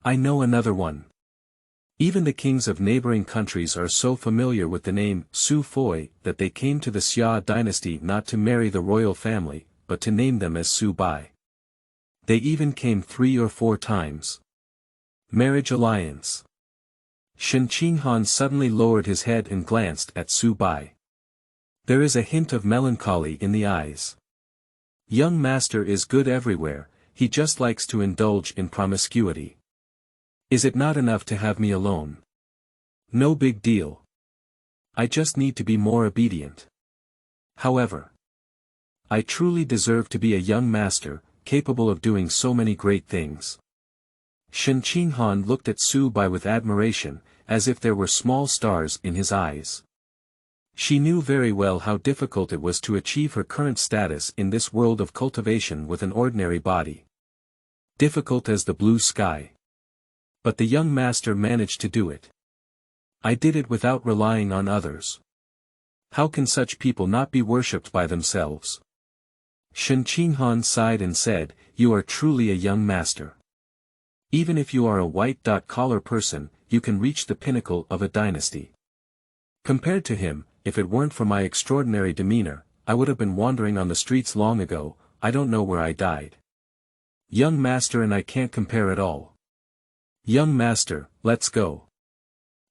I know another one. Even the kings of neighboring countries are so familiar with the name Su Fui that they came to the Xia dynasty not to marry the royal family, but to name them as Su Bai. They even came 3 or 4 times. Marriage alliance. Shen Qinghan suddenly lowered his head and glanced at Su Bai. There is a hint of melancholy in the eyes. Young master is good everywhere, he just likes to indulge in promiscuity. Is it not enough to have me alone? No big deal. I just need to be more obedient. However, I truly deserve to be a young master, capable of doing so many great things. Shen Qinghan looked at Su Bai with admiration, as if there were small stars in his eyes. She knew very well how difficult it was to achieve her current status in this world of cultivation with an ordinary body. Difficult as the blue sky. But the young master managed to do it. I did it without relying on others. How can such people not be worshipped by themselves? Shen Qinghan sighed and said, You are truly a young master. Even if you are a white-collar person, you can reach the pinnacle of a dynasty. Compared to him, if it weren't for my extraordinary demeanor, I would have been wandering on the streets long ago, I don't know where I died. Young master and I can't compare at all. Young master, let's go.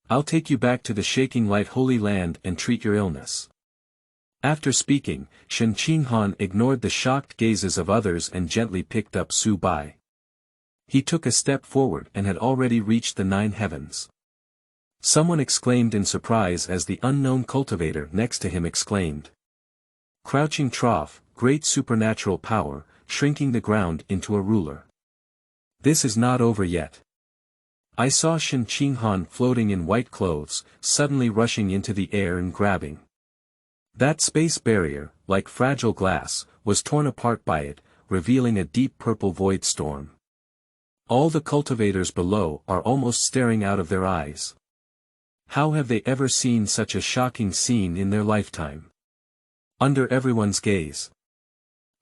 I'll take you back to the shaking light Holy Land and treat your illness. After speaking, Shen Qinghan ignored the shocked gazes of others and gently picked up Su Bai. He took a step forward and had already reached the 9 heavens. Someone exclaimed in surprise as the unknown cultivator next to him exclaimed. Crouching trough, great supernatural power, shrinking the ground into a ruler. This is not over yet. I saw Shen Qinghan floating in white clothes, suddenly rushing into the air and grabbing. That space barrier, like fragile glass, was torn apart by it, revealing a deep purple void storm. All the cultivators below are almost staring out of their eyes. How have they ever seen such a shocking scene in their lifetime? Under everyone's gaze,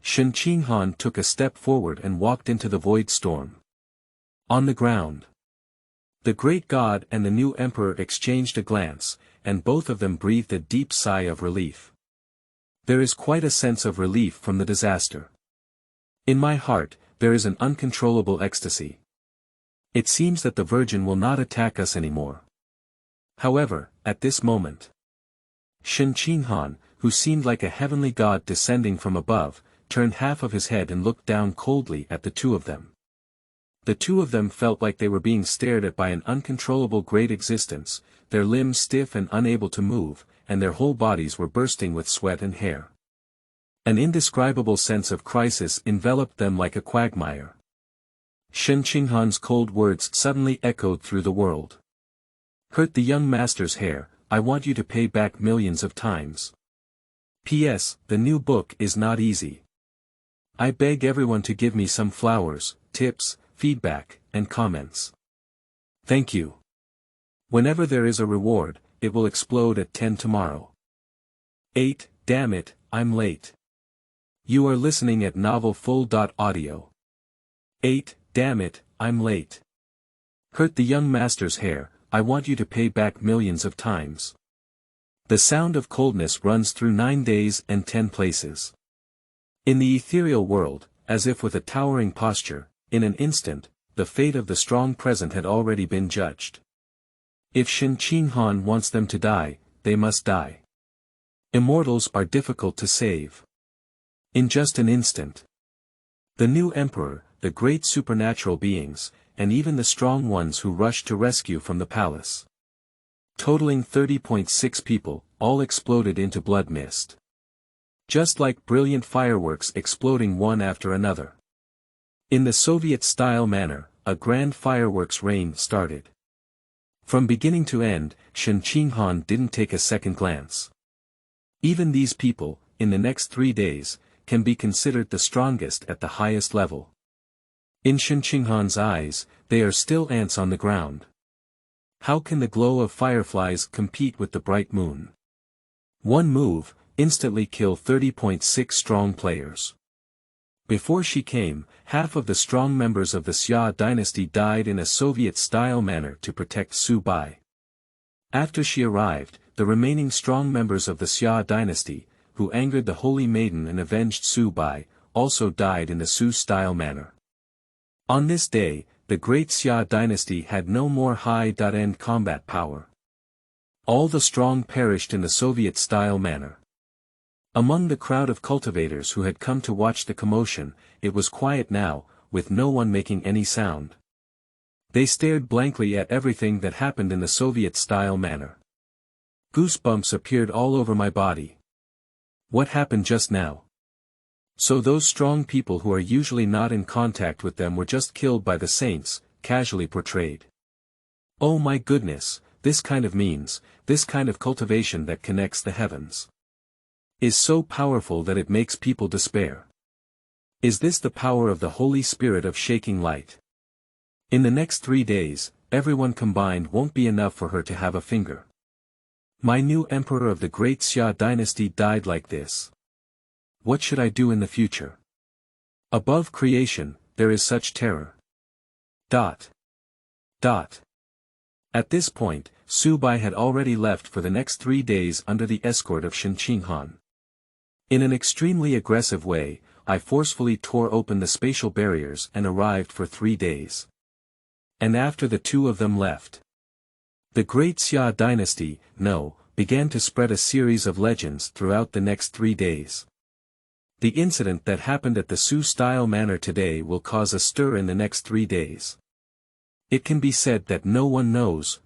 Shen Qinghan took a step forward and walked into the void storm. On the ground, the great god and the new emperor exchanged a glance, and both of them breathed a deep sigh of relief. There is quite a sense of relief from the disaster. In my heart, there is an uncontrollable ecstasy. It seems that the Virgin will not attack us anymore. However, at this moment, Shen Qinghan, who seemed like a heavenly god descending from above, turned half of his head and looked down coldly at the two of them. The two of them felt like they were being stared at by an uncontrollable great existence, their limbs stiff and unable to move, and their whole bodies were bursting with sweat and hair. An indescribable sense of crisis enveloped them like a quagmire. Shen Qinghan's cold words suddenly echoed through the world. Hurt the young master's hair, I want you to pay back millions of times. P.S. The new book is not easy. I beg everyone to give me some flowers, tips, feedback, and comments. Thank you. Whenever there is a reward, it will explode at 10 tomorrow. 8. Damn it, I'm late. You are listening at novelfull.audio. 8. Damn it, I'm late. Hurt the young master's hair, I want you to pay back millions of times. The sound of coldness runs through 9 days and 10 places. In the ethereal world, as if with a towering posture, in an instant, the fate of the strong present had already been judged. If Xuanhuan wants them to die, they must die. Immortals are difficult to save. In just an instant. The new emperor, the great supernatural beings, and even the strong ones who rushed to rescue from the palace. Totaling 30.6 people, all exploded into blood mist. Just like brilliant fireworks exploding one after another. In the Soviet-style manner, a grand fireworks rain started. From beginning to end, Xuanhuan didn't take a second glance. Even these people, in the next 3 days, can be considered the strongest at the highest level. In Xuanhuan's eyes, they are still ants on the ground. How can the glow of fireflies compete with the bright moon? One move, instantly kill 30.6 strong players. Before she came, half of the strong members of the Xia dynasty died in a Soviet-style manner to protect Su Bai. After she arrived, the remaining strong members of the Xia dynasty, who angered the Holy Maiden and avenged Su Bai, also died in the Su-style manner. On this day, the great Xia dynasty had no more high-end combat power. All the strong perished in the Soviet-style manner. Among the crowd of cultivators who had come to watch the commotion, it was quiet now, with no one making any sound. They stared blankly at everything that happened in the Soviet-style manner. Goosebumps appeared all over my body. What happened just now? So those strong people who are usually not in contact with them were just killed by the saints, casually portrayed. Oh my goodness, this kind of means, this kind of cultivation that connects the heavens, is so powerful that it makes people despair. Is this the power of the Holy Spirit of shaking light? In the next 3 days, everyone combined won't be enough for her to have a finger. My new emperor of the great Xia dynasty died like this. What should I do in the future? Above creation, there is such terror. At this point, Su Bai had already left for the next 3 days under the escort of Xuanhuan. In an extremely aggressive way, I forcefully tore open the spatial barriers and arrived for 3 days. And after the two of them left, the great Xia dynasty, began to spread a series of legends throughout the next 3 days. The incident that happened at the Su-style manor today will cause a stir in the next 3 days. It can be said that no one knows.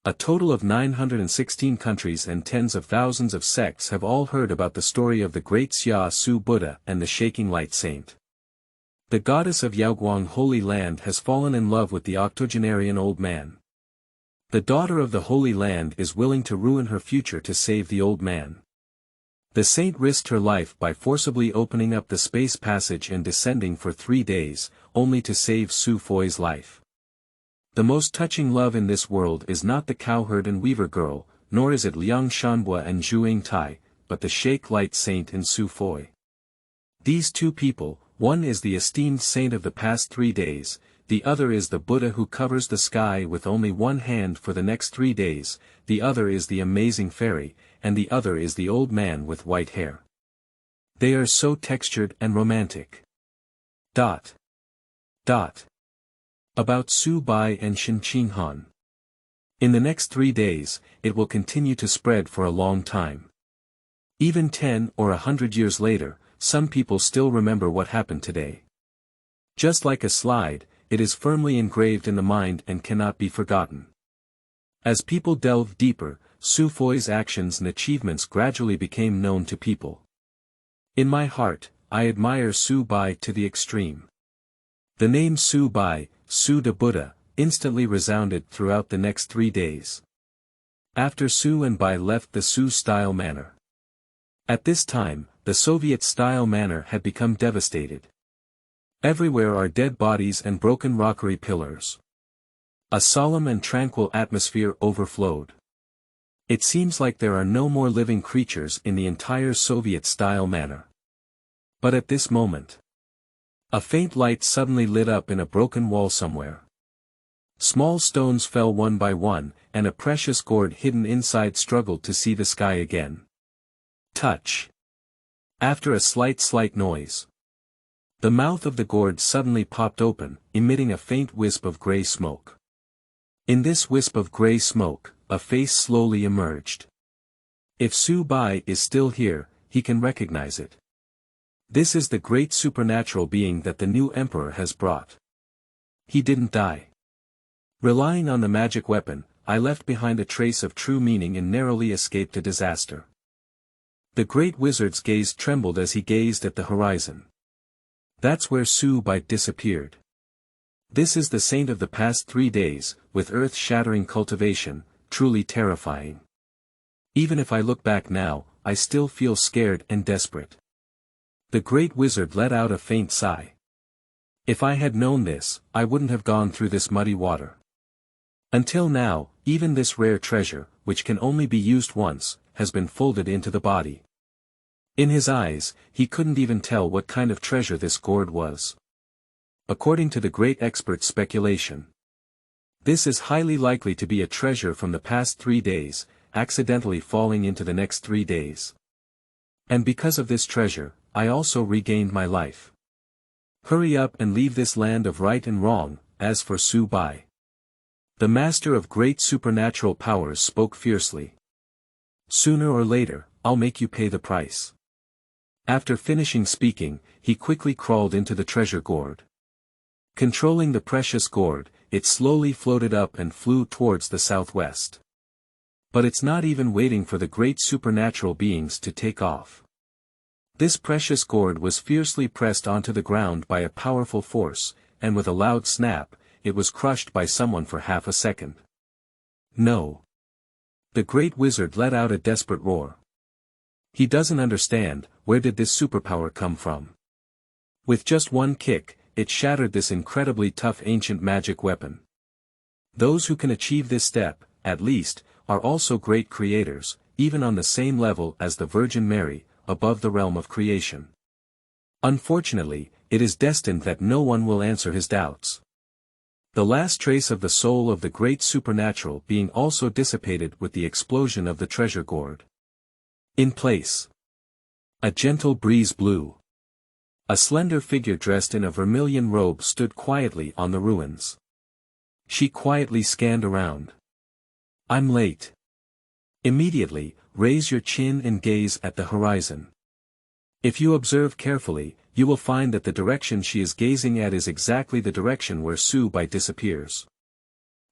A total of 916 countries and tens of thousands of sects have all heard about the story of the great Xia Su Buddha and the shaking light saint. The goddess of Yaoguang Holy Land has fallen in love with the octogenarian old man. The daughter of the Holy Land is willing to ruin her future to save the old man. The saint risked her life by forcibly opening up the space passage and descending for 3 days, only to save Su Foi's life. The most touching love in this world is not the cowherd and weaver girl, nor is it Liang Shanbua and Zhu Tai, but the shake light saint and Su Foi. These two people, one is the esteemed saint of the past 3 days, the other is the Buddha who covers the sky with only one hand for the next 3 days, the other is the amazing fairy, and the other is the old man with white hair. They are so textured and romantic. About Su Bai and Xuanhuan. In the next 3 days, it will continue to spread for a long time. Even 10 or 100 years later, some people still remember what happened today. Just like a slide, it is firmly engraved in the mind and cannot be forgotten. As people delved deeper, Su Foi's actions and achievements gradually became known to people. In my heart, I admire Su Bai to the extreme. The name Su Bai, Su de Buddha, instantly resounded throughout the next 3 days. After Su and Bai left the Su-style manor. At this time, the Soviet-style manor had become devastated. Everywhere are dead bodies and broken rockery pillars. A solemn and tranquil atmosphere overflowed. It seems like there are no more living creatures in the entire Soviet-style manor. But at this moment, A faint light suddenly lit up in a broken wall somewhere. Small stones fell one by one, and a precious gourd hidden inside struggled to see the sky again. Touch. After a slight noise, the mouth of the gourd suddenly popped open, emitting a faint wisp of grey smoke. In this wisp of grey smoke, a face slowly emerged. If Su Bai is still here, he can recognize it. This is the great supernatural being that the new emperor has brought. He didn't die. Relying on the magic weapon, I left behind a trace of true meaning and narrowly escaped a disaster. The great wizard's gaze trembled as he gazed at the horizon. That's where Su Bai disappeared. This is the saint of the past 3 days, with earth-shattering cultivation, truly terrifying. Even if I look back now, I still feel scared and desperate. The great wizard let out a faint sigh. If I had known this, I wouldn't have gone through this muddy water. Until now, even this rare treasure, which can only be used once, has been folded into the body. In his eyes, he couldn't even tell what kind of treasure this gourd was. According to the great expert's speculation, this is highly likely to be a treasure from the past 3 days, accidentally falling into the next 3 days. And because of this treasure, I also regained my life. Hurry up and leave this land of right and wrong. As for Su Bai, the master of great supernatural powers spoke fiercely. Sooner or later, I'll make you pay the price. After finishing speaking, he quickly crawled into the treasure gourd. Controlling the precious gourd, it slowly floated up and flew towards the southwest. But it's not even waiting for the great supernatural beings to take off. This precious gourd was fiercely pressed onto the ground by a powerful force, and with a loud snap, it was crushed by someone for half a second. No. The great wizard let out a desperate roar. He doesn't understand, where did this superpower come from? With just one kick, it shattered this incredibly tough ancient magic weapon. Those who can achieve this step, at least, are also great creators, even on the same level as the Virgin Mary, above the realm of creation. Unfortunately, it is destined that no one will answer his doubts. The last trace of the soul of the great supernatural being also dissipated with the explosion of the treasure gourd. In place, a gentle breeze blew. A slender figure dressed in a vermilion robe stood quietly on the ruins. She quietly scanned around. I'm late. Immediately, raise your chin and gaze at the horizon. If you observe carefully, you will find that the direction she is gazing at is exactly the direction where Su Bai disappears.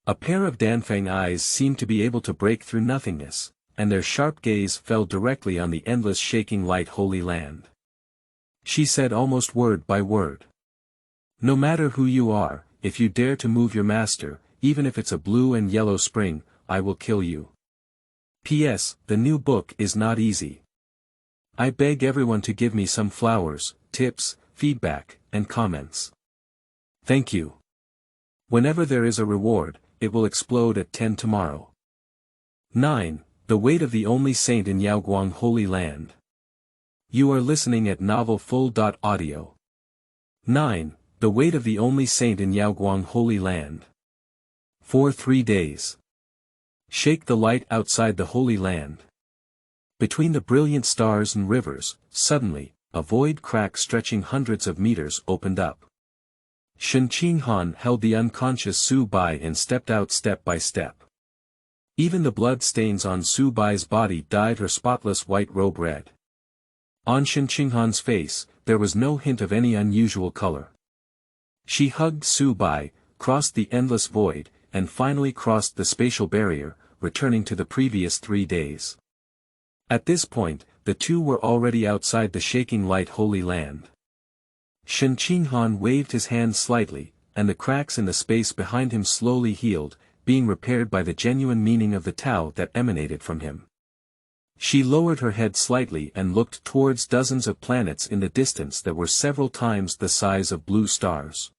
A pair of Danfang eyes seemed to be able to break through nothingness, and their sharp gaze fell directly on the endless shaking light Holy Land. She said almost word by word. No matter who you are, if you dare to move your master, even if it's a blue and yellow spring, I will kill you. P.S. The new book is not easy. I beg everyone to give me some flowers, tips, feedback, and comments. Thank you. Whenever there is a reward, it will explode at 10 tomorrow. 9. The Weight of the Only Saint in Yaoguang Holy Land. You are listening at novelfull.audio. 9. The Weight of the Only Saint in Yaoguang Holy Land. For 3 days. Shake the light outside the Holy Land. Between the brilliant stars and rivers, suddenly, a void crack stretching hundreds of meters opened up. Xuanhuan held the unconscious Su Bai and stepped out step by step. Even the blood stains on Su Bai's body dyed her spotless white robe red. On Xuanhuan's face, there was no hint of any unusual color. She hugged Su Bai, crossed the endless void, and finally crossed the spatial barrier, returning to the previous 3 days. At this point, the two were already outside the shaking light Holy Land. Xuanhuan waved his hand slightly, and the cracks in the space behind him slowly healed, being repaired by the genuine meaning of the Tao that emanated from him. She lowered her head slightly and looked towards dozens of planets in the distance that were several times the size of blue stars.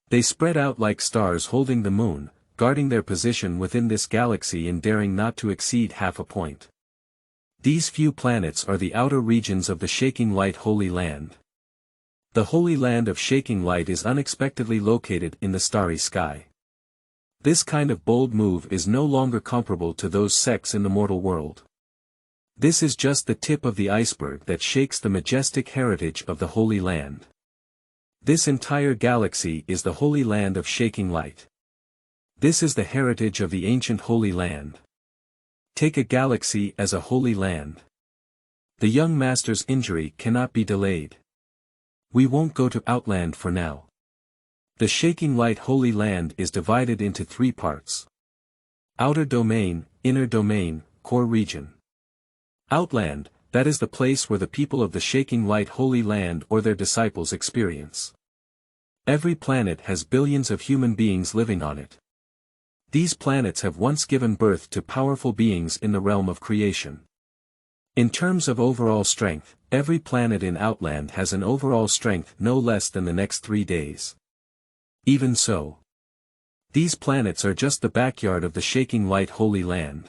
They spread out like stars holding the moon, guarding their position within this galaxy and daring not to exceed half a point. These few planets are the outer regions of the shaking light Holy Land. The Holy Land of Shaking Light is unexpectedly located in the starry sky. This kind of bold move is no longer comparable to those sects in the mortal world. This is just the tip of the iceberg that shakes the majestic heritage of the Holy Land. This entire galaxy is the Holy Land of Shaking Light. This is the heritage of the ancient Holy Land. Take a galaxy as a Holy Land. The young master's injury cannot be delayed. We won't go to Outland for now. The Shaking Light Holy Land is divided into 3 parts. Outer Domain, Inner Domain, Core Region. Outland, that is the place where the people of the Shaking Light Holy Land or their disciples experience. Every planet has billions of human beings living on it. These planets have once given birth to powerful beings in the realm of creation. In terms of overall strength, every planet in Outland has an overall strength no less than the next 3 days. Even so, these planets are just the backyard of the Shaking Light Holy Land.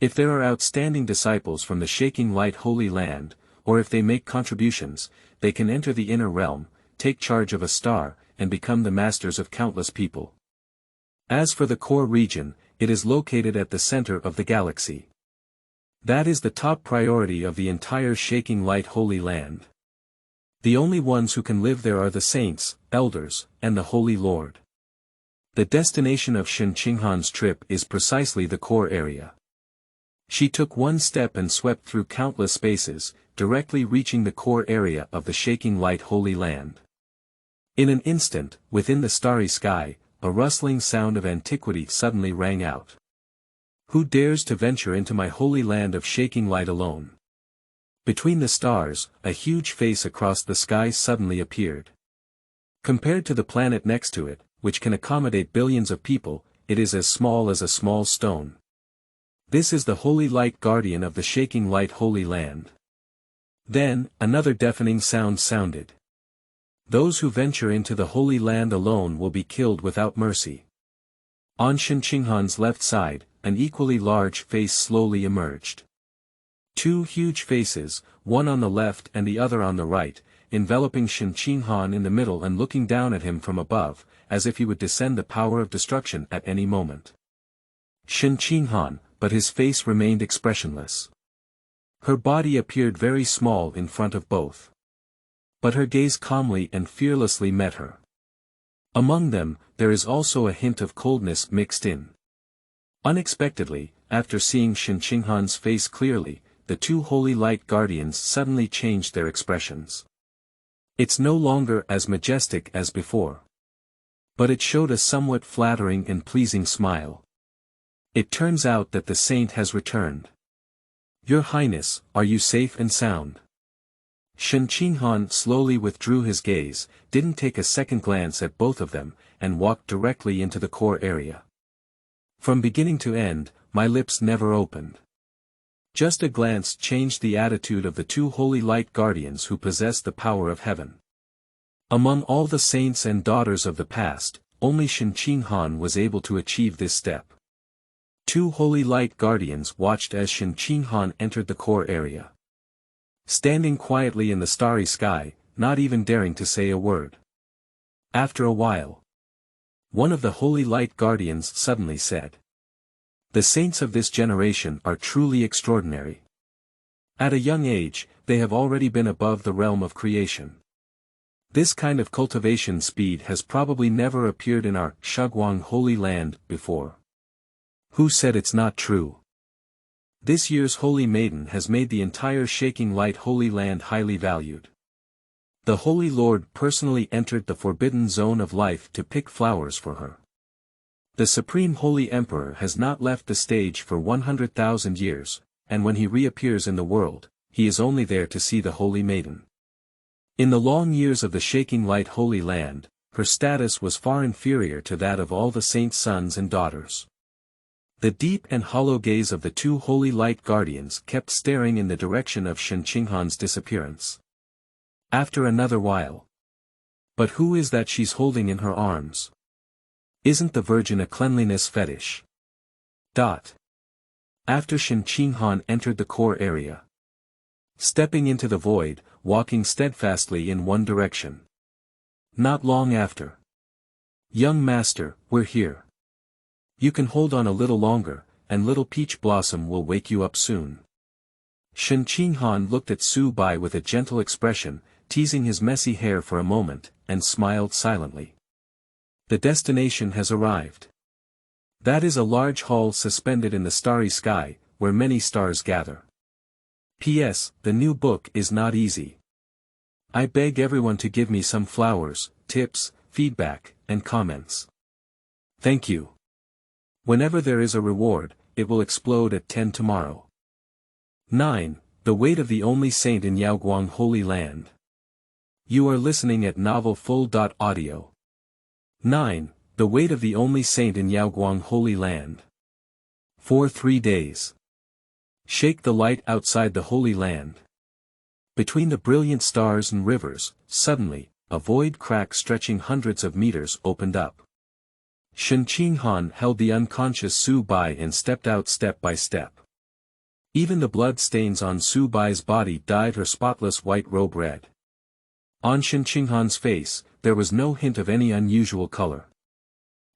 If there are outstanding disciples from the Shaking Light Holy Land, or if they make contributions, they can enter the inner realm, take charge of a star, and become the masters of countless people. As for the core region, it is located at the center of the galaxy. That is the top priority of the entire Shaking Light Holy Land. The only ones who can live there are the saints, elders, and the Holy Lord. The destination of Shen Qinghan's trip is precisely the core area. She took one step and swept through countless spaces, directly reaching the core area of the Shaking Light Holy Land. In an instant, within the starry sky, a rustling sound of antiquity suddenly rang out. Who dares to venture into my holy land of shaking light alone? Between the stars, a huge face across the sky suddenly appeared. Compared to the planet next to it, which can accommodate billions of people, it is as small as a small stone. This is the Holy Light Guardian of the Shaking Light Holy Land. Then, another deafening sound sounded. Those who venture into the Holy Land alone will be killed without mercy. On Shen Qinghan's left side, an equally large face slowly emerged. 2 huge faces, one on the left and the other on the right, enveloping Shen Qinghan in the middle and looking down at him from above, as if he would descend the power of destruction at any moment. Shen Qinghan, but his face remained expressionless. Her body appeared very small in front of both. But her gaze calmly and fearlessly met her. Among them, there is also a hint of coldness mixed in. Unexpectedly, after seeing Shen Qinghan's face clearly, the 2 Holy Light Guardians suddenly changed their expressions. It's no longer as majestic as before. But it showed a somewhat flattering and pleasing smile. It turns out that the saint has returned. Your Highness, are you safe and sound? Shen Qinghan slowly withdrew his gaze, didn't take a second glance at both of them, and walked directly into the core area. From beginning to end, my lips never opened. Just a glance changed the attitude of the 2 Holy Light Guardians who possess the power of heaven. Among all the saints and daughters of the past, only Shen Qinghan was able to achieve this step. 2 Holy Light Guardians watched as Shen Qinghan entered the core area. Standing quietly in the starry sky, not even daring to say a word. After a while, one of the Holy Light Guardians suddenly said, "The saints of this generation are truly extraordinary. At a young age, they have already been above the realm of creation. This kind of cultivation speed has probably never appeared in our Yaoguang Holy Land before." Who said it's not true? This year's Holy Maiden has made the entire Shaking Light Holy Land highly valued. The Holy Lord personally entered the forbidden zone of life to pick flowers for her. The Supreme Holy Emperor has not left the stage for 100,000 years, and when he reappears in the world, he is only there to see the Holy Maiden. In the long years of the Shaking Light Holy Land, her status was far inferior to that of all the saints' sons and daughters. The deep and hollow gaze of the 2 Holy Light Guardians kept staring in the direction of Shen Qinghan's disappearance. After another while. But who is that she's holding in her arms? Isn't the Virgin a cleanliness fetish? After Shen Qinghan entered the core area, stepping into the void, walking steadfastly in one direction. Not long after. Young master, we're here. You can hold on a little longer, and little peach blossom will wake you up soon. Xuanhuan looked at Su Bai with a gentle expression, teasing his messy hair for a moment, and smiled silently. The destination has arrived. That is a large hall suspended in the starry sky, where many stars gather. P.S. The new book is not easy. I beg everyone to give me some flowers, tips, feedback, and comments. Thank you. Whenever there is a reward, it will explode at 10 tomorrow. 9. The Weight of the Only Saint in Yaoguang Holy Land. You are listening at novelfull.audio. 9. The Weight of the Only Saint in Yaoguang Holy Land. For 3 days. Shake the light outside the Holy Land. Between the brilliant stars and rivers, suddenly, a void crack stretching hundreds of meters opened up. Xuanhuan held the unconscious Su Bai and stepped out step by step. Even the blood stains on Su Bai's body dyed her spotless white robe red. On Xuanhuan's face, there was no hint of any unusual color.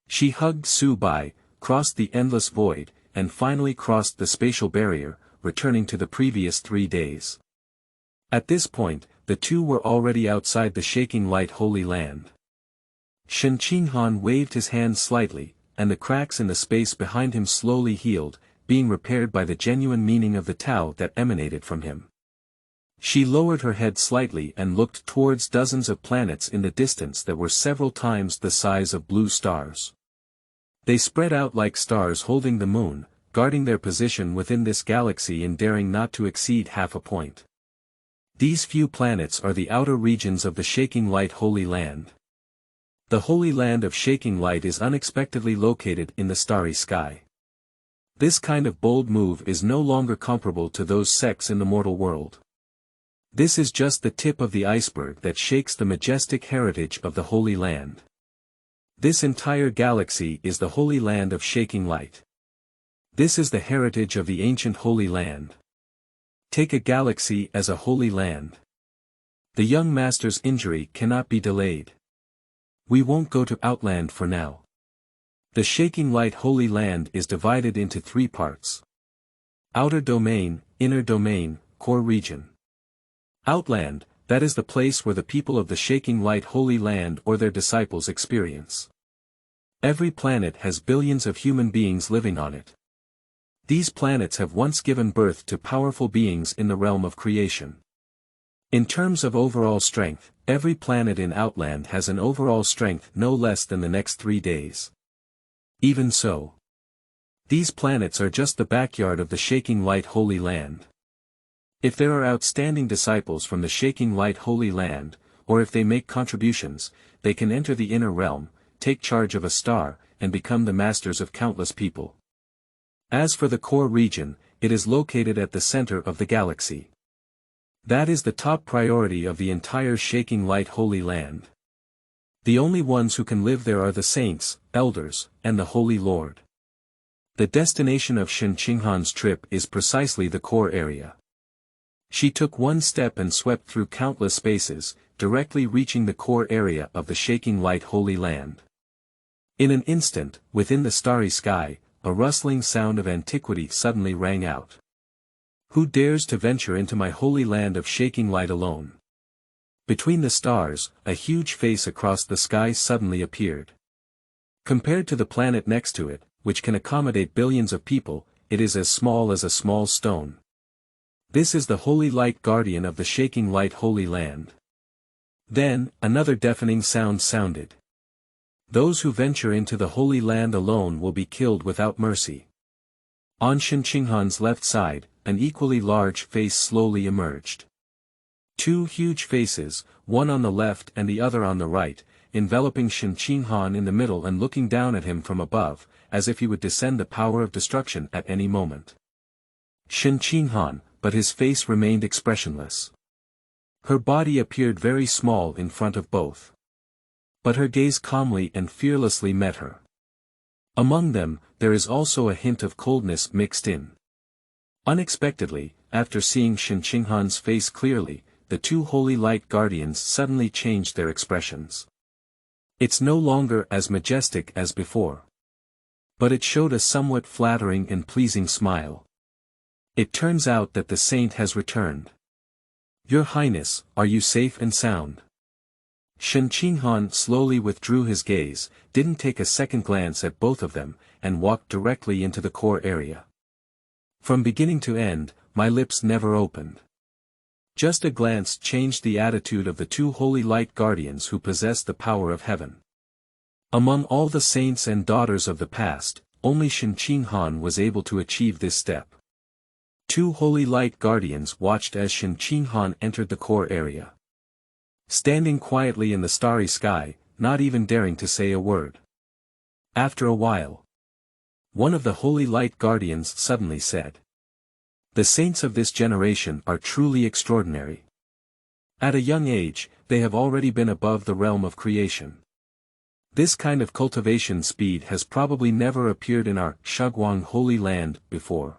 She hugged Su Bai, crossed the endless void, and finally crossed the spatial barrier, returning to the previous 3 days. At this point, the two were already outside the shaking light Holy Land. Xuanhuan waved his hand slightly, and the cracks in the space behind him slowly healed, being repaired by the genuine meaning of the Tao that emanated from him. She lowered her head slightly and looked towards dozens of planets in the distance that were several times the size of blue stars. They spread out like stars holding the moon, guarding their position within this galaxy and daring not to exceed half a point. These few planets are the outer regions of the shaking light Holy Land. The Holy Land of shaking light is unexpectedly located in the starry sky. This kind of bold move is no longer comparable to those sects in the mortal world. This is just the tip of the iceberg that shakes the majestic heritage of the Holy Land. This entire galaxy is the Holy Land of shaking light. This is the heritage of the ancient Holy Land. Take a galaxy as a Holy Land. The young master's injury cannot be delayed. We won't go to Outland for now. The shaking light Holy Land is divided into 3 parts. Outer domain, inner domain, core region. Outland, that is the place where the people of the shaking light Holy Land or their disciples experience. Every planet has billions of human beings living on it. These planets have once given birth to powerful beings in the realm of creation. In terms of overall strength, every planet in Outland has an overall strength no less than the next 3 days. Even so, these planets are just the backyard of the shaking light Holy Land. If there are outstanding disciples from the shaking light Holy Land, or if they make contributions, they can enter the inner realm, take charge of a star, and become the masters of countless people. As for the core region, it is located at the center of the galaxy. That is the top priority of the entire shaking light Holy Land. The only ones who can live there are the saints, elders, and the Holy Lord. The destination of Xuanhuan's trip is precisely the core area. She took one step and swept through countless spaces, directly reaching the core area of the shaking light Holy Land. In an instant, within the starry sky, a rustling sound of antiquity suddenly rang out. Who dares to venture into my holy land of shaking light alone? Between the stars, a huge face across the sky suddenly appeared. Compared to the planet next to it, which can accommodate billions of people, it is as small as a small stone. This is the holy light guardian of the shaking light Holy Land. Then, another deafening sound sounded. Those who venture into the Holy Land alone will be killed without mercy. On Xuanhuan's left side, an equally large face slowly emerged. 2 huge faces, one on the left and the other on the right, enveloping Xuanhuan in the middle and looking down at him from above, as if he would descend the power of destruction at any moment. Xuanhuan, but his face remained expressionless. Her body appeared very small in front of both. But her gaze calmly and fearlessly met her. Among them, there is also a hint of coldness mixed in. Unexpectedly, after seeing Xuanhuan's face clearly, the two holy light guardians suddenly changed their expressions. It's no longer as majestic as before. But it showed a somewhat flattering and pleasing smile. It turns out that the saint has returned. Your Highness, are you safe and sound? Xuanhuan slowly withdrew his gaze, didn't take a second glance at both of them, and walked directly into the core area. From beginning to end, my lips never opened. Just a glance changed the attitude of the two holy light guardians who possess the power of heaven. Among all the saints and daughters of the past, only Xuanhuan was able to achieve this step. Two holy light guardians watched as Xuanhuan entered the core area. Standing quietly in the starry sky, not even daring to say a word. After a while, one of the holy light guardians suddenly said, "The saints of this generation are truly extraordinary. At a young age, they have already been above the realm of creation. This kind of cultivation speed has probably never appeared in our Yaoguang Holy Land before.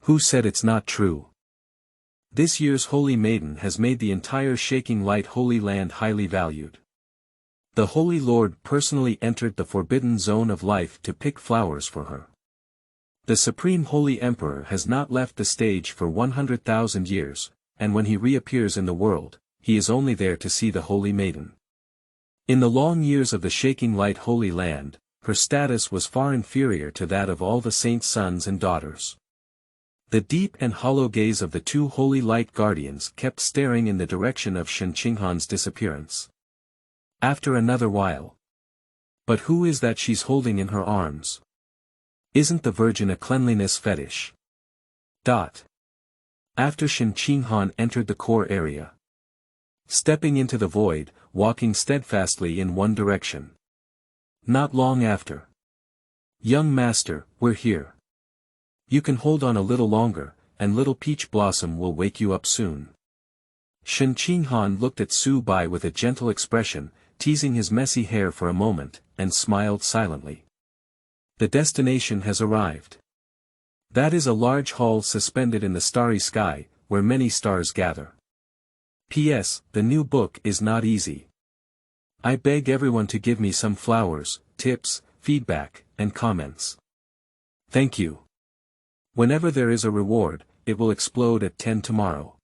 Who said it's not true? This year's Holy Maiden has made the entire Shaking Light Holy Land highly valued. The Holy Lord personally entered the forbidden zone of life to pick flowers for her. The Supreme Holy Emperor has not left the stage for 100,000 years, and when he reappears in the world, he is only there to see the Holy Maiden. In the long years of the Shaking Light Holy Land, her status was far inferior to that of all the saints' sons and daughters." The deep and hollow gaze of the two holy light guardians kept staring in the direction of Xuanhuan's disappearance. After another while. "But who is that she's holding in her arms? Isn't the Virgin a cleanliness fetish?" After Xuanhuan entered the core area. Stepping into the void, walking steadfastly in one direction. Not long after. "Young master, we're here. You can hold on a little longer, and little Peach Blossom will wake you up soon." Xuanhuan looked at Su Bai with a gentle expression, teasing his messy hair for a moment, and smiled silently. "The destination has arrived. That is a large hall suspended in the starry sky, where many stars gather. P.S. The new book is not easy. I beg everyone to give me some flowers, tips, feedback, and comments. Thank you. Whenever there is a reward, it will explode at 10 tomorrow.